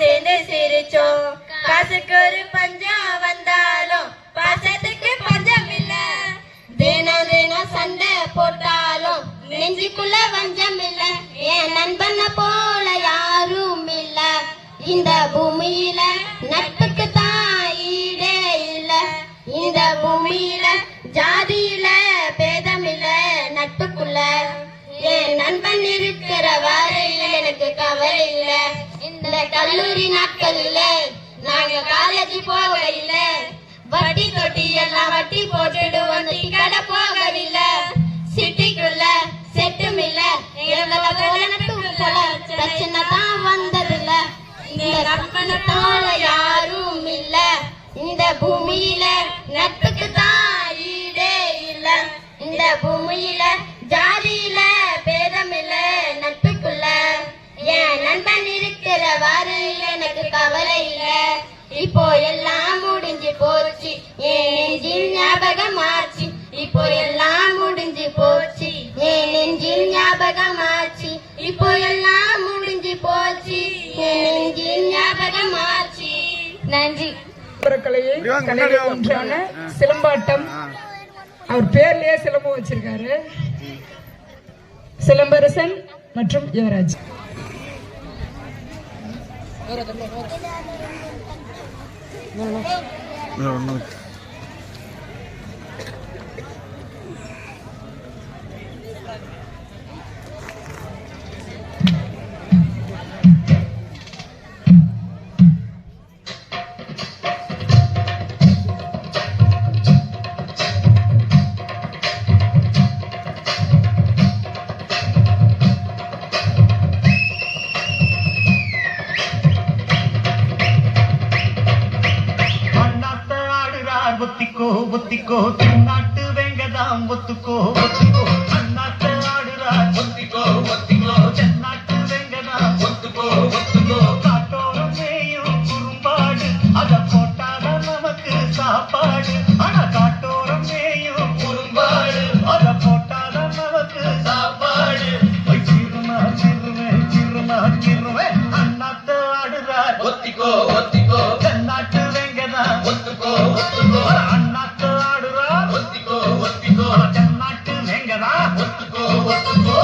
சேர்ந்து சிரிச்சோம். காசுக்கு ஒரு பஞ்சம் வந்தாலும் பாசத்துக்கு பஞ்சம் இல்ல. தினம் தினம் சண்டை போட்டாலும் நெஞ்சுக்குள்ள வஞ்சம் இல்ல. என் நண்பனை போல யாரும் இல்ல. இந்த பூமியில நட்புக்கு தான் ஈடே இல்ல. இந்த பூமியில ஜாதியில பேதம் இல்ல. நட்புக்குள்ள என் நண்பன் இருக்கிற வரையில் எனக்கு கவலை இல்ல. இந்த கல்லூரி நாட்களில நாங்க காலேஜ் போகையில வட்டி தொட்டி எல்லாம் வட்டி போட்டுடுவோம். கடை போகவில்லை. சிட்டிக்குள்ள செட்டும் இல்ல. எங்களை போல நட்பு போல பிரச்சனை தான் வந்ததில்ல. இந்த நண்பனத்தால யாரும் இல்ல. இந்த பூமியில நட்புக்கு தான் ஈடே இல்ல. இந்த பூமியில ஜாதியில பேதம் இல்ல. நட்புக்குள்ள என் நண்பன் இருக்கிற வரையில் எனக்கு கவலை இல்ல. இப்போ எல்லாம் முடிஞ்சு போச்சு. என் நெஞ்சில் ஞாபகம் ஆச்சு. இப்போ எல்லாம் முடிஞ்சு போச்சு. என் நெஞ்சில் ஞாபகம் ஆச்சு. இப்போ எல்லாம் முடிஞ்சு போச்சு. என் நெஞ்சில் ஞாபகம் ஆச்சு. நன்றி. கலையில் ஒன்றான சிலம்பாட்டம். அவர் பேர்லயே சிலம்பம் வச்சிருக்காரு. சிலம்பரசன் மற்றும் யுவராஜ். ஒத்திக்கோ ஒத்திக்கோ தென்னாட்டு வெங்கதாம் ஒத்துக்கோ ஒத்திக்கோ அண்ணாத்த ஆடுறார் ஒத்திக்கோ ஒத்திக்கோ தென்னாட்டு வெங்கதாம் ஒத்துக்கோ ஒத்துக்கோ காட்டோரம் மேயும் குறும்பாடு அத போட்டாதான் நமக்கு சாப்பாடு. ஆனா காட்டோரம் மேயும் குறும்பாடு அத போட்டாதான் நமக்கு சாப்பாடு. சிறுமா சிறுவே சிறுமா சிறுவே அண்ணாத்த ஆடுறார் ஒத்திக்கோ ஒத்திக்கோ தென்னாட்டு வெங்கதாம் ஒத்துக்கோ ஒத்துக்கோ அண்ணாத்து ஆடுறா ஒத்திக்கோ ஒத்திக்கோ தென்னாட்டு வெங்கதா ஒத்துக்கோ ஒத்துக்கோ.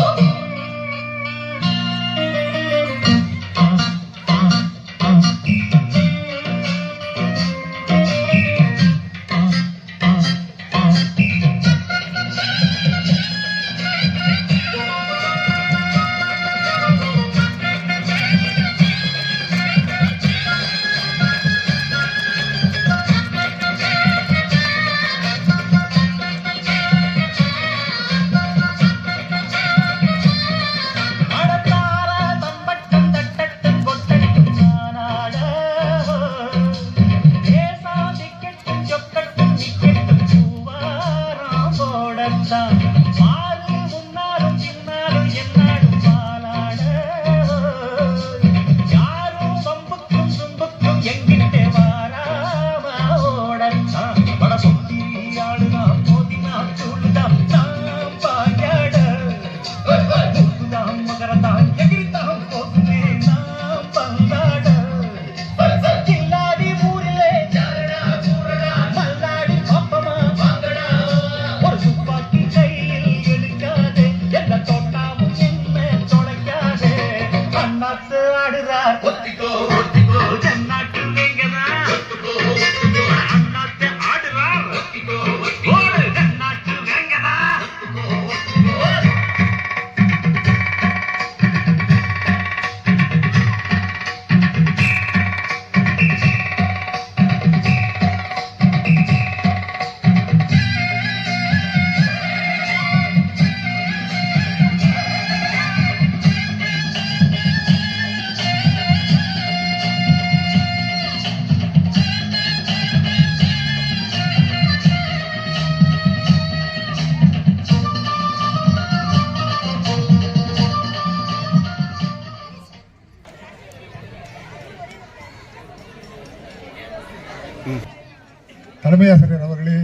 தலைமையாசிரியர் அவர்களே,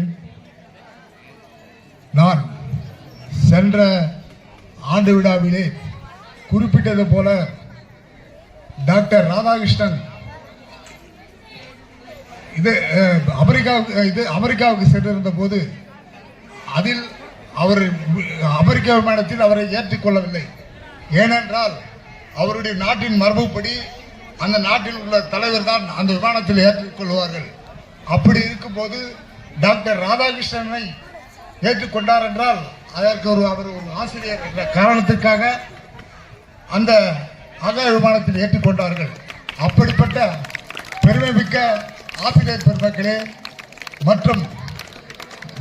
நான் சென்ற ஆண்டு விழாவிலே குறிப்பிட்டது போல டாக்டர் ராதாகிருஷ்ணன் அமெரிக்காவுக்கு சென்றிருந்த போது அதில் அவர் அமெரிக்க விமானத்தில் அவரை ஏற்றுக்கொள்ளவில்லை. ஏனென்றால் அவருடைய நாட்டின் மரபுப்படி அந்த நாட்டில் உள்ள தலைவர் தான் அந்த விமானத்தில் ஏற்றுக்கொள்வார்கள். அப்படி இருக்கும்போது டாக்டர் ராதாகிருஷ்ணனை ஏற்றுக்கொண்டார் என்றால் அதற்கு அவர் ஒரு ஆசிரியர் என்ற காரணத்திற்காக அந்த ஆகாய விமானத்தில் ஏற்றுக்கொண்டார்கள். அப்படிப்பட்ட பெருமைமிக்க ஆசிரியர் பெருமக்களே மற்றும்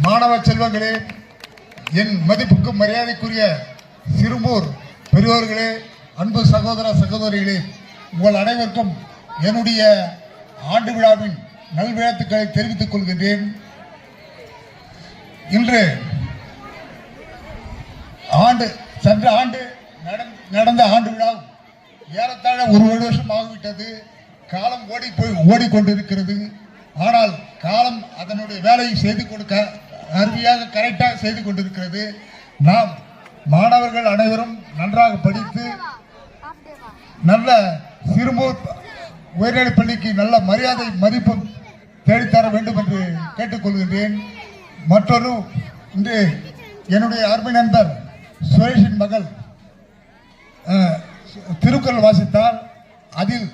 மாணவ செல்வங்களே, என் மதிப்புக்கும் மரியாதைக்குரிய சிறுமூர் பெரியோர்களே, அன்பு சகோதர சகோதரிகளே, உங்கள் அனைவருக்கும் என்னுடைய ஆண்டு விழாவின் நல்விழாத்துக்களை தெரிவித்துக் கொள்கின்றேன். இன்று சென்ற ஆண்டு நடந்த ஆண்டு விழா ஏறத்தாழ ஒரு வருஷம் ஆகிவிட்டது. காலம் ஓடிக்கொண்டிருக்கிறது. ஆனால் காலம் அதனுடைய வேலையை செய்து கொடுக்க அருமையாக கரெக்டாக செய்து கொண்டிருக்கிறது. நாம் மாணவர்கள் அனைவரும் நன்றாக படித்து நல்ல சிறுமூர் உயர்நிலைப் பள்ளிக்கு நல்ல மரியாதை மதிப்பும் தேடித்தர வேண்டும் என்று கேட்டுக்கொள்கின்றேன். மற்றொரு இன்று என்னுடைய அருமை நண்பர் சுரேஷின் மகள் திருக்குறள் வாசித்தால் அதில்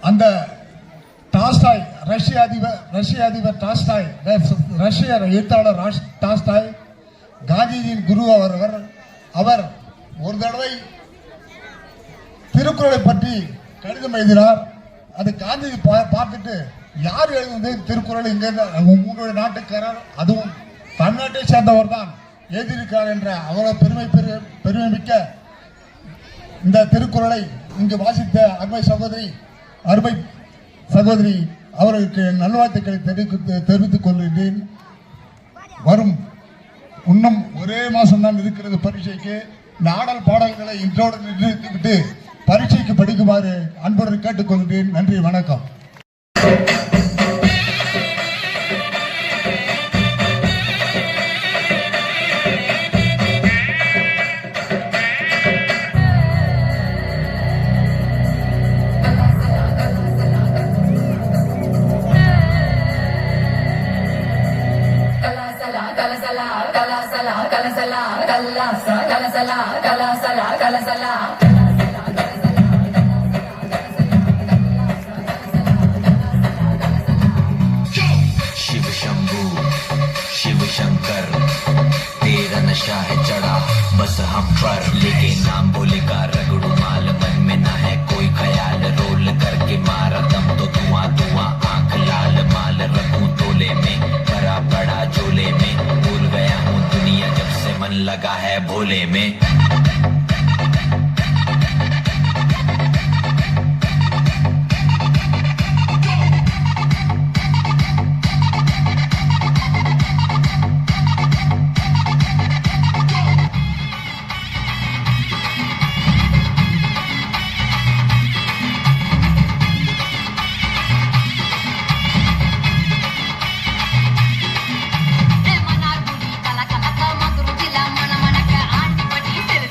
அந்த டால்ஸ்டாய் ரஷ்ய அதிபர் டால்ஸ்டாய், ரஷ்ய எழுத்தாளர் டால்ஸ்டாய் காந்திஜியின் குரு அவர் ஒரு தடவை திருக்குறளை பற்றி கடிதம் எழுதினார். அது காந்திஜி பார்த்துட்டு யார் எழுதுவது திருக்குறள், இங்க உங்களுடைய நாட்டுக்காரர், அதுவும் தமிழ்நாட்டை சேர்ந்தவர் தான் எழுதியிருக்கிறார் என்ற அவ்வளவு பெருமை மிக்க இந்த திருக்குறளை இங்கு வாசித்த அருமை சகோதரி அவர்களுக்கு நல்வாழ்த்துக்களை தெரிவித்துக் கொள்கின்றேன். வரும் இன்னும் ஒரே மாசம்தான் இருக்கிறது பரீட்சைக்கு. நாடல் பாடல்களை இன்றோடு நிறுத்திவிட்டு பரீட்சைக்கு படிக்குமாறு அன்புடன் கேட்டுக்கொள்கிறேன். நன்றி, வணக்கம். शिव शंभू शिव शंकर तेरा नशा है चढ़ा बस हम पर, लेके नाम बोले का रगड़ू माल, मन में ना है कोई ख्याल, रोल करके मारा दम तो धुआं धुआं, आंख लाल, माल रखूं तोले में, भरा पड़ा झोले में, भूल गया हूँ दुनिया जब से मन लगा है भोले में. மன்னார்குடி கலக்கலக்க மதுரை ஜில்லா மணமணக்க ஆண்டிப்பட்டி சிறு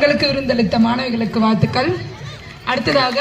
மக்களுக்கு விருந்தளித்த மாணவிகளுக்கு வாழ்த்துக்கள். அடுத்ததாக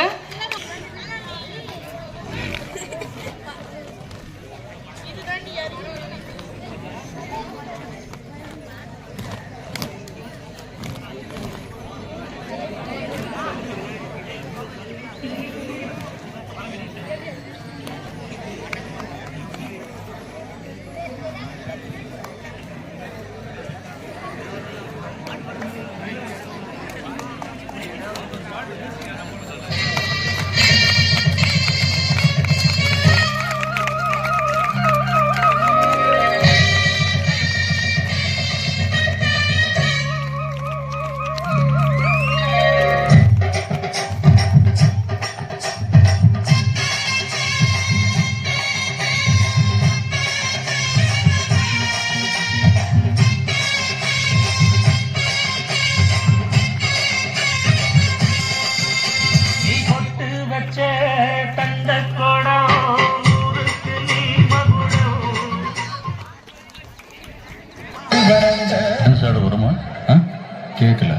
டான்ஸ் ஆட வருமா? கேட்கல.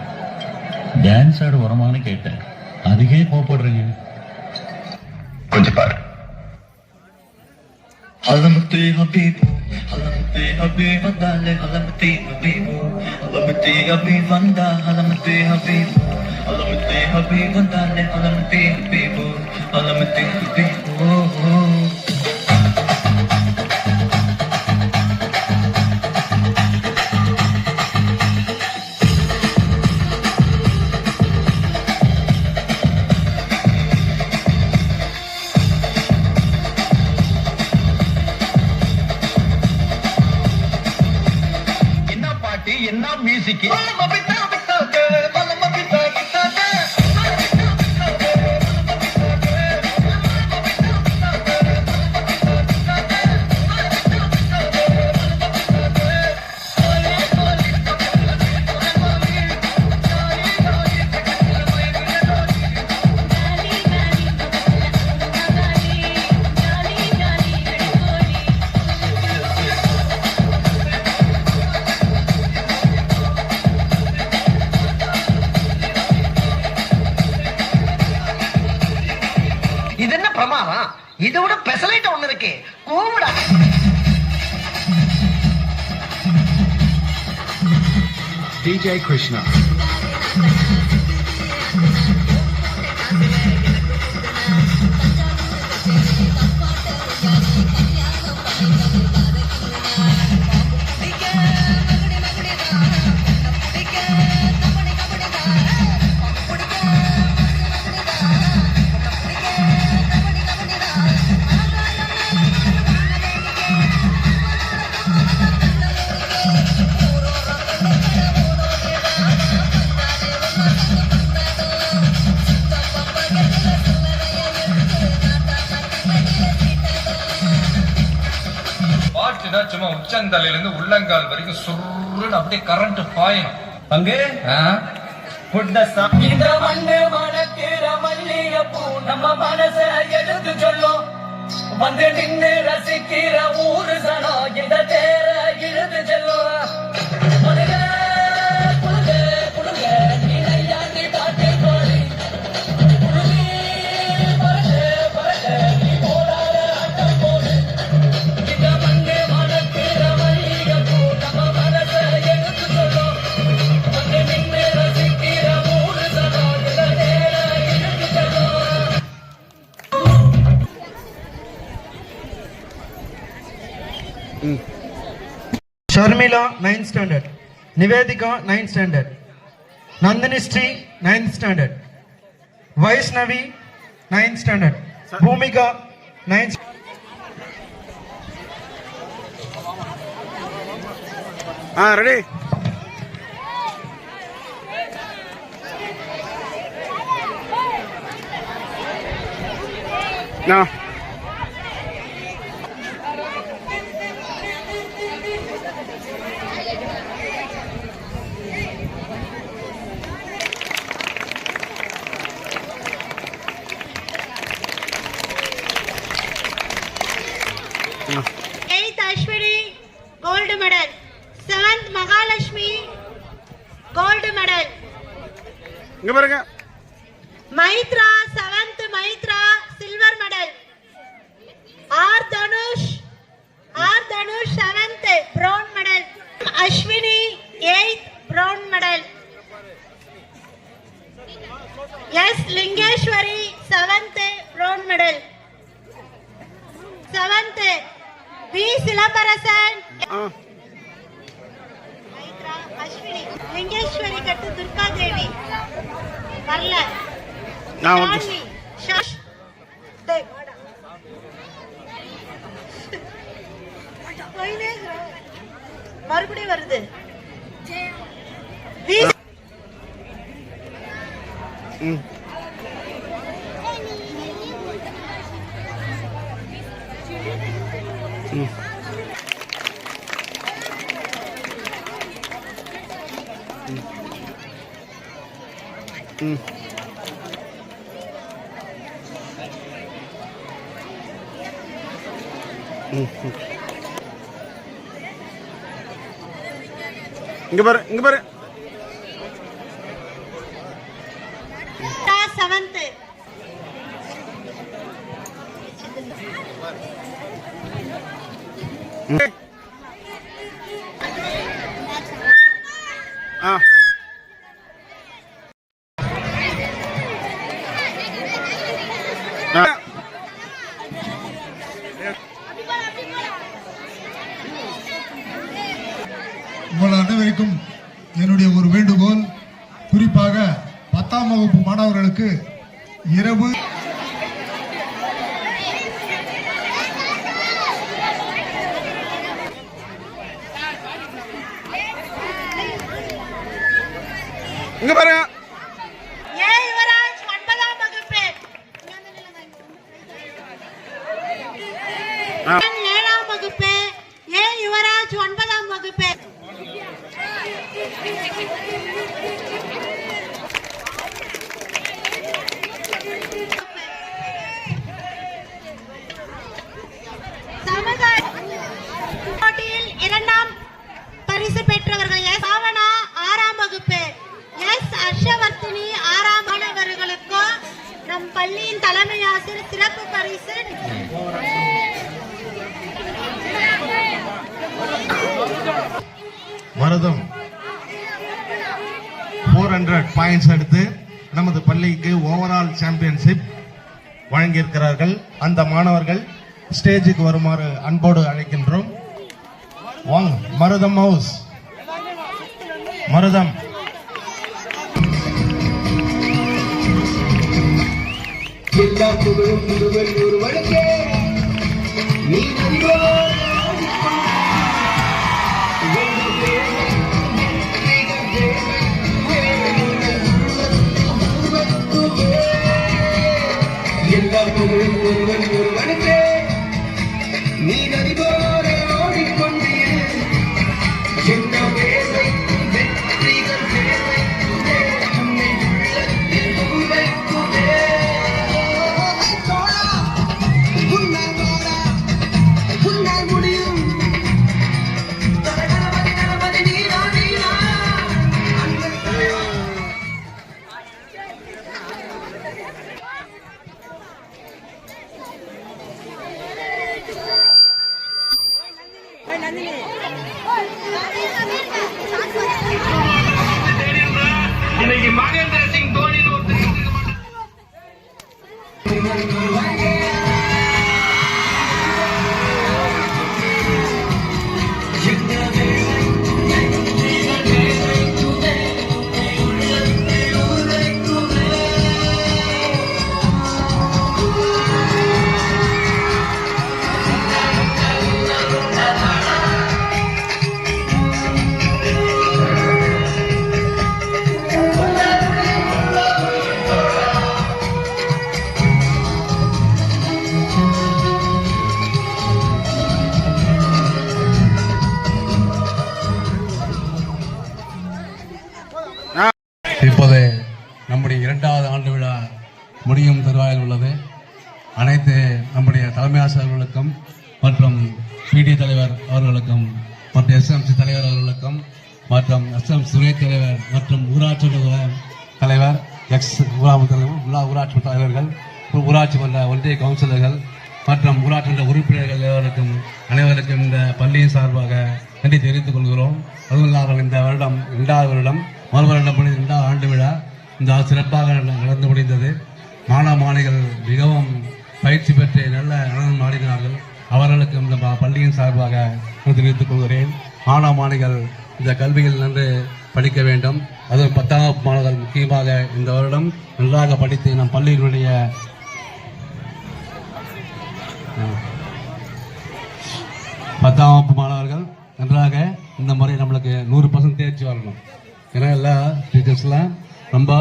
டான்ஸ் ஆட வருமானு கேட்டேன். அதுக்கே கோபப்படுறீங்க. கொஞ்சம் பாரு. ஹலமத்தி ஹபீப் ஹலமத்தி ஹபீப் வந்தாலே ஹலமத்தி ஹபீப் ஹலமத்தி ஹபீப் வந்தா ஹலமத்தி ஹபீப் ஹலமத்தி ஹபீப் வந்தாலே ஹலமத்தி ஹபீப் ஹலமத்தி ஹபீப் ஓ ஓ. என்ன மியூசிக் இது என்ன பிரமாதம்? இதை விட பெசலைட் ஒண்ணு இருக்கு. கூவிடா. DJ Krishna. சும்மா உச்சந்தலையிலிருந்து உள்ளங்கால் வரைக்கும் சுருன்னு அப்படியே கரண்ட் பாயணும். அங்கே இந்த மண்ணு மணக்கிற மல்லிகைப்பூ நம்ம மனச எடுத்து சொல்லும். வந்து நின்று ரசிக்கிற ஊரு சனம் இந்த தேர இழுத்து செல்லும். Sharmila 9th standard, Nivedika 9th standard, Nandini Sri 9th standard, Vaishnavi 9th standard, Bhumika 9th. Ready? No. Eighth Ashwini, gold medal. 7th Mahalakshmi, gold medal. இங்க பாருங்க. Maithra 7th Maithra silver medal. R Dhanush 7th bronze medal. Ashwini 8th bronze medal. S Lingeshwari 7th bronze medal. 7th V Silambarasan. Ashwini Lingeshwari கட்டு துர்கா தேவி வரல. மறுபடியும் வருது. இங்க பாரு, இங்க பாரு. 7th உங்கள் அனைவருக்கும் என்னுடைய ஒரு வேண்டுகோள், குறிப்பாக 10ஆம் வகுப்பு மாணவர்களுக்கு இரவு இங்க பாருங்க. ஏ யுவராஜ் 9ஆம் வகுப்பு. 7ஆம் வகுப்பு. ஏ யுவராஜ் 9ஆம் வகுப்பு. சமுதாய போட்டியில் 2ஆம் பரிசு பெற்றவர்கள் எஸ் சாவனா 6ஆம் வகுப்பு. எஸ் ஹர்ஷவர்த்தினி 6ஆம் மாணவர்களுக்கு நம் பள்ளியின் தலைமை ஆசிரியர் சிறப்பு பரிசு. மருதம் 400 பாயிண்ட்ஸ் எடுத்து நமது பள்ளிக்கு ஓவரால் சாம்பியன்ஷிப் வழங்கியிருக்கிறார்கள். அந்த மாணவர்கள் ஸ்டேஜுக்கு வருமாறு அன்போடு அழைக்கின்றோம். வாங்க மருதம் ஹவுஸ். மருதம் எல்லா புகழும் முழுவன் ஒருவனுக்கே நீ எல்லா புகழும் ஒருவன் ஒருவனுக்கே நீ நதிபோல ஓடிக்கொண்டு என்ன வேலை வெற்றிகள் தேவை உன்னை உள்ளத்தில் முன்வைக்குதே உன்னால் முடியும் தரகணபதி நீரா நீரா இன்னைக்கு மகேந்திர சிங் தோனி இப்போது நம்முடைய 2வது ஆண்டு விழா முடியும் தருவாயில் உள்ளது. அனைத்து நம்முடைய தலைமை ஆசிரியர்களுக்கும் மற்றும் பிடி தலைவர் அவர்களுக்கும் மற்றும் எஸ்எம்சி தலைவர் அவர்களுக்கும் மற்றும் எஸ்எம் துறை தலைவர் மற்றும் ஊராட்சி தலைவர் எக்ஸ் ஊராட்சி தலைவர்கள், ஊராட்சி மன்ற ஒன்றிய கவுன்சிலர்கள் மற்றும் ஊராட்சி மன்ற உறுப்பினர்கள் அனைவருக்கும் இந்த பள்ளியின் சார்பாக நன்றி தெரிவித்துக் கொள்கிறோம். அதுவும் இல்லாமல் இந்த வருடம் 2வது வருடம் முதல் வருடம் 2வது ஆண்டு விழா இந்த சிறப்பாக நடந்து முடிந்தது. மாணவ மாணவிகள் மிகவும் பயிற்சி பெற்று நல்ல நடனம் ஆடினார்கள். அவர்களுக்கு இந்த பள்ளியின் சார்பாக தெரிவித்துக் கொள்கிறேன். மாணவ மாணவிகள் இந்த கல்வியில் நன்று படிக்க வேண்டும். அதுவும் 10ஆம் வகுப்பு மாணவர்கள் முக்கியமாக இந்த வருடம் நன்றாக படித்து நம் பள்ளியினுடைய 10ஆம் வகுப்பு மாணவர்கள் நன்றாக இந்த முறை நம்மளுக்கு 100% தேர்ச்சி வரணும். ஏன்னா எல்லா டீச்சர்ஸ்லாம் ரொம்ப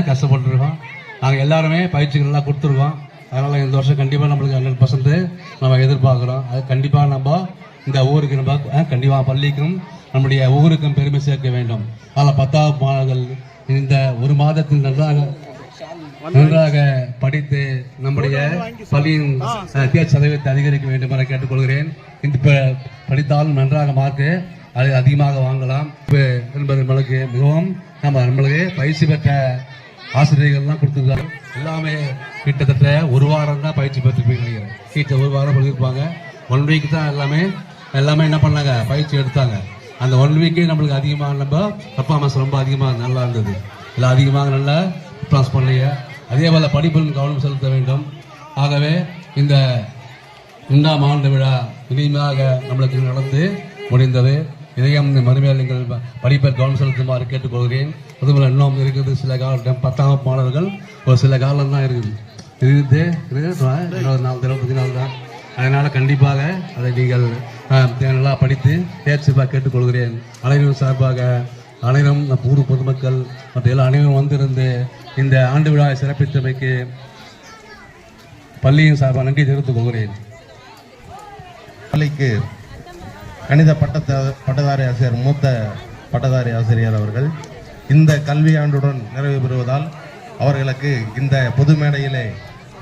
கஷ்டப்பட்டுருக்கோம். நாங்கள் எல்லாருமே பயிற்சிகள் எல்லாம் கொடுத்துருக்கோம். அதனால் இந்த வருஷம் கண்டிப்பாக நம்மளுக்கு 100% நம்ம எதிர்பார்க்குறோம். அது கண்டிப்பாக நம்ம இந்த ஊருக்கு நம்ம கண்டிப்பாக பள்ளிக்கும் நம்முடைய ஊருக்கும் பெருமை சேர்க்க வேண்டும். அதில் 10ஆம் வகுப்பு மாணவர்கள் இந்த ஒரு மாதத்தில் நன்றாக படித்து நம்முடைய பள்ளியின் தேர்ச்சி சதவீதத்தை அதிகரிக்க வேண்டும் என கேட்டுக்கொள்கிறேன். இந்த படித்தாலும் நன்றாக மார்க்கு அது அதிகமாக வாங்கலாம் என்பது நம்மளுக்கு மிகவும் நம்மளுக்கு பயிற்சி பெற்ற ஆசிரியர்கள்லாம் கொடுத்துருக்காங்க. எல்லாமே கிட்டத்தட்ட ஒரு வாரம் தான் பயிற்சி பெற்றிருப்பீங்க நினைக்கிறேன். டீச்சர் ஒரு வாரம் கொடுத்துருப்பாங்க. 1 வீக் தான் எல்லாமே என்ன பண்ணாங்க, பயிற்சி எடுத்தாங்க. அந்த 1 வீக்கே நம்மளுக்கு அதிகமாக நம்ம பர்ஃபார்மன்ஸ் ரொம்ப அதிகமாக நல்லா இருந்தது. இல்லை அதிகமாக நல்லா பர்ஃபார்மன்ஸ் பண்ணலையே. அதே போல் படிப்பில் கவனம் செலுத்த வேண்டும். ஆகவே இந்த 2ஆம் ஆண்டு விழா இனிமையாக நம்மளுக்கு நடந்து முடிந்தது. இதையும் மறுமையால் நீங்கள் படிப்பை கவனம் செலுத்துமாறு கேட்டுக்கொள்கிறேன். அதுபோல் இன்னும் இருக்குது சில காலம் 10ஆம் வகுப்பு மாணவர்கள் ஒரு சில காலம் தான் இருக்குது 24 நாள் தான். அதனால் கண்டிப்பாக அதை நீங்கள் நல்லா படித்து தேர்ச்சி கேட்டுக்கொள்கிறேன். அனைவரும் சார்பாக அனைவரும் ஊர் பொதுமக்கள் மற்ற எல்லா அனைவரும் வந்திருந்து இந்த ஆண்டு விழாவை சிறப்பித்தமைக்கு பள்ளியின் சார்பாக நன்றி தெரிவித்துக் கொள்கிறேன். பள்ளிக்கு கணித பட்டதாரி ஆசிரியர் மூத்த பட்டதாரி ஆசிரியர் அவர்கள் இந்த கல்வியாண்டுடன் நிறைவு பெறுவதால் அவர்களுக்கு இந்த பொது மேடையிலே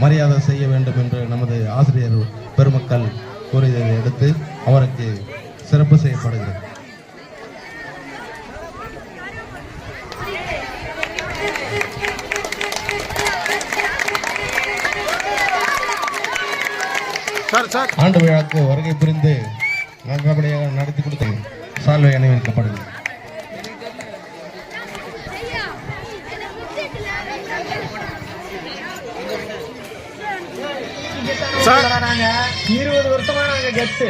மரியாதை செய்ய வேண்டும் என்று நமது ஆசிரியர் பெருமக்கள் கூறியதை அடுத்து அவருக்கு சிறப்பு செய்யப்படுகிறது. ஆண்டு விழாக்கு வருகை புரிந்து நல்லபடியாக நடத்தி கொடுத்து சால்வை அணிவிக்கப்படுகிறது. நாங்க 20 வருஷமா நாங்க கெத்து.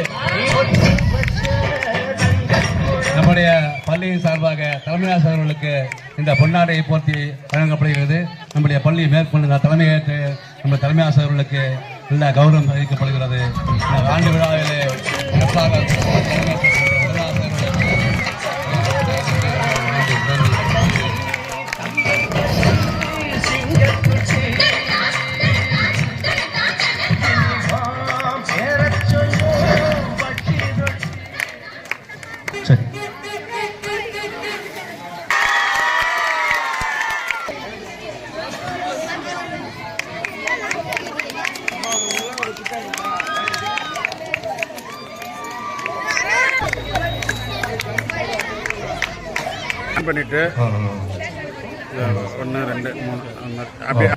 நம்முடைய பள்ளியின் சார்பாக தலைமை ஆசிரியர்களுக்கு இந்த பொன்னாடையை போர்த்தி வழங்கப்படுகிறது. நம்முடைய பள்ளி மேற்கொண்டு தலைமையேற்று நம்ம தலைமை ஆசிரியர்களுக்கு நல்ல கௌரவம் அளிக்கப்படுகிறது. இந்த ஆண்டு விழாவிலே பண்ணிட்டு 1 2 3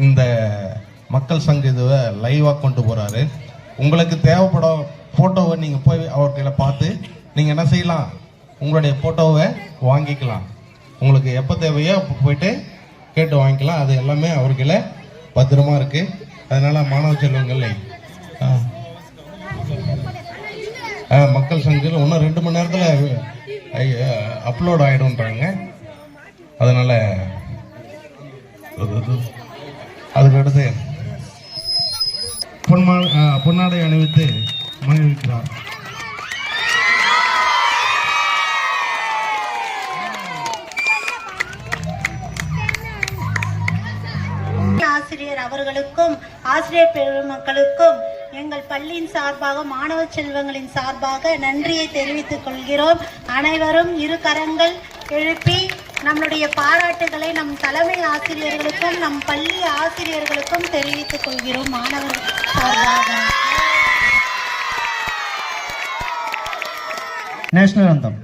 இந்த மக்கள் சங்க இதுவை லைவா கொண்டு போறாரு. உங்களுக்கு தேவைப்படும் போட்டோவை நீங்க போய் அவர்களை பார்த்து நீங்க என்ன செய்யலாம், உங்களுடைய போட்டோவை வாங்கிக்கலாம். உங்களுக்கு எப்போ தேவையோ அப்போ போயிட்டு கேட்டு வாங்கிக்கலாம். அது எல்லாமே அவர்கள பத்திரமா இருக்கு. அதனால மாணவ செல்வங்களை மக்கள் சங்கத்தில் இன்னும் 2 மணி நேரத்தில் அப்லோட் ஆகிடும்ன்றாங்க. அதனால அதுக்கடுத்து பொன்னாடை அணிவித்து மகிழ்விக்கிறார். ஆசிரியர் அவர்களுக்கும் ஆசிரியர் பெருமக்களுக்கும் எங்கள் பள்ளியின் சார்பாக மாணவ செல்வங்களின் சார்பாக நன்றியை தெரிவித்துக் கொள்கிறோம். அனைவரும் 2 கரங்கள் எழுப்பி நம்முடைய பாராட்டுகளை நம் தலைமை ஆசிரியர்களுக்கும் நம் பள்ளி ஆசிரியர்களுக்கும் தெரிவித்துக் கொள்கிறோம். மாணவர்கள் சார்பாக நேஷனல் அந்தம்.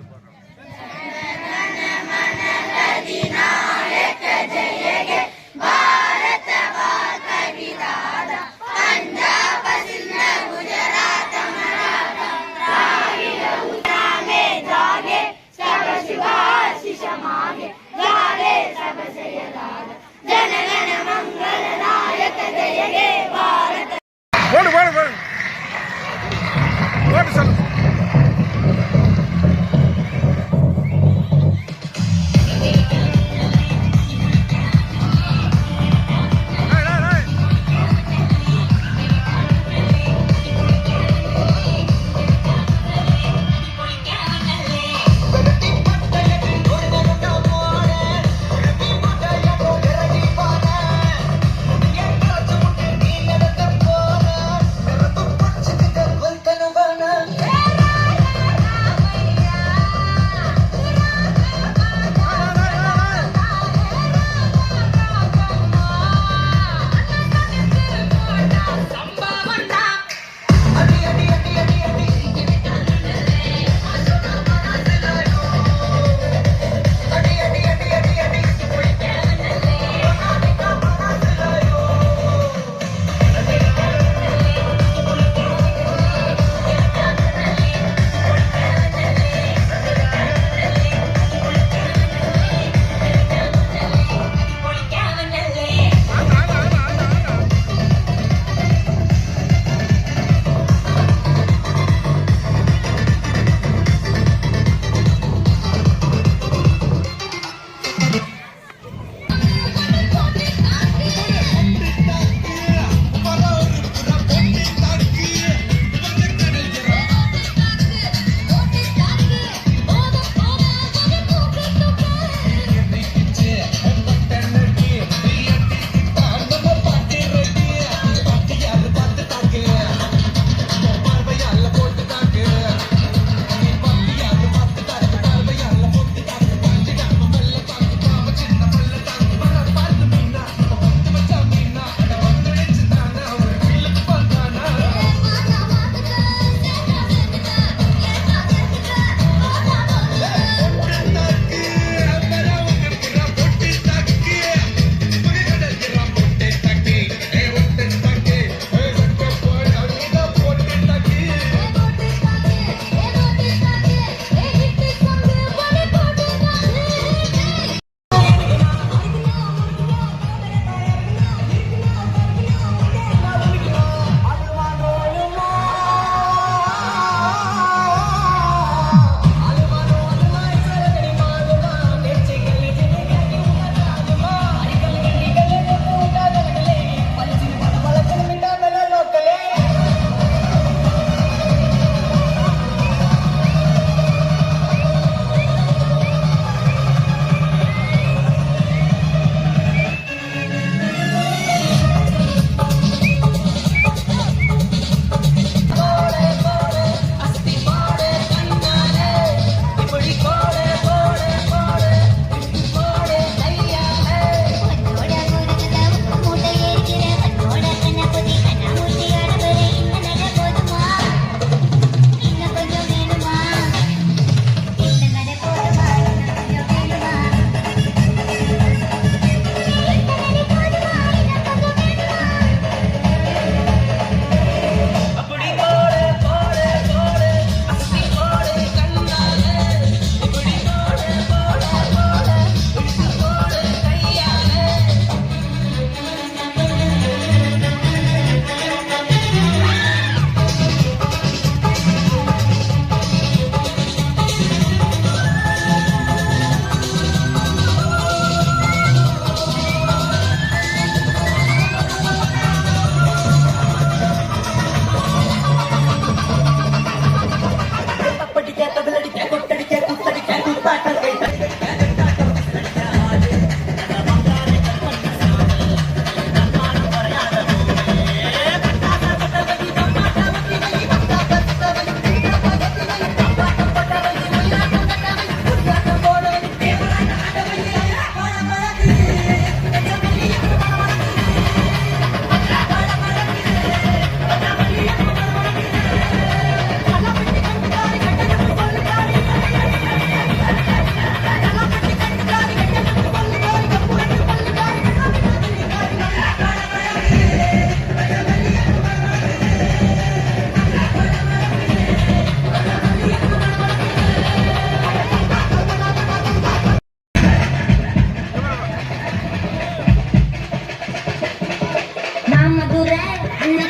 மதுரை அந்த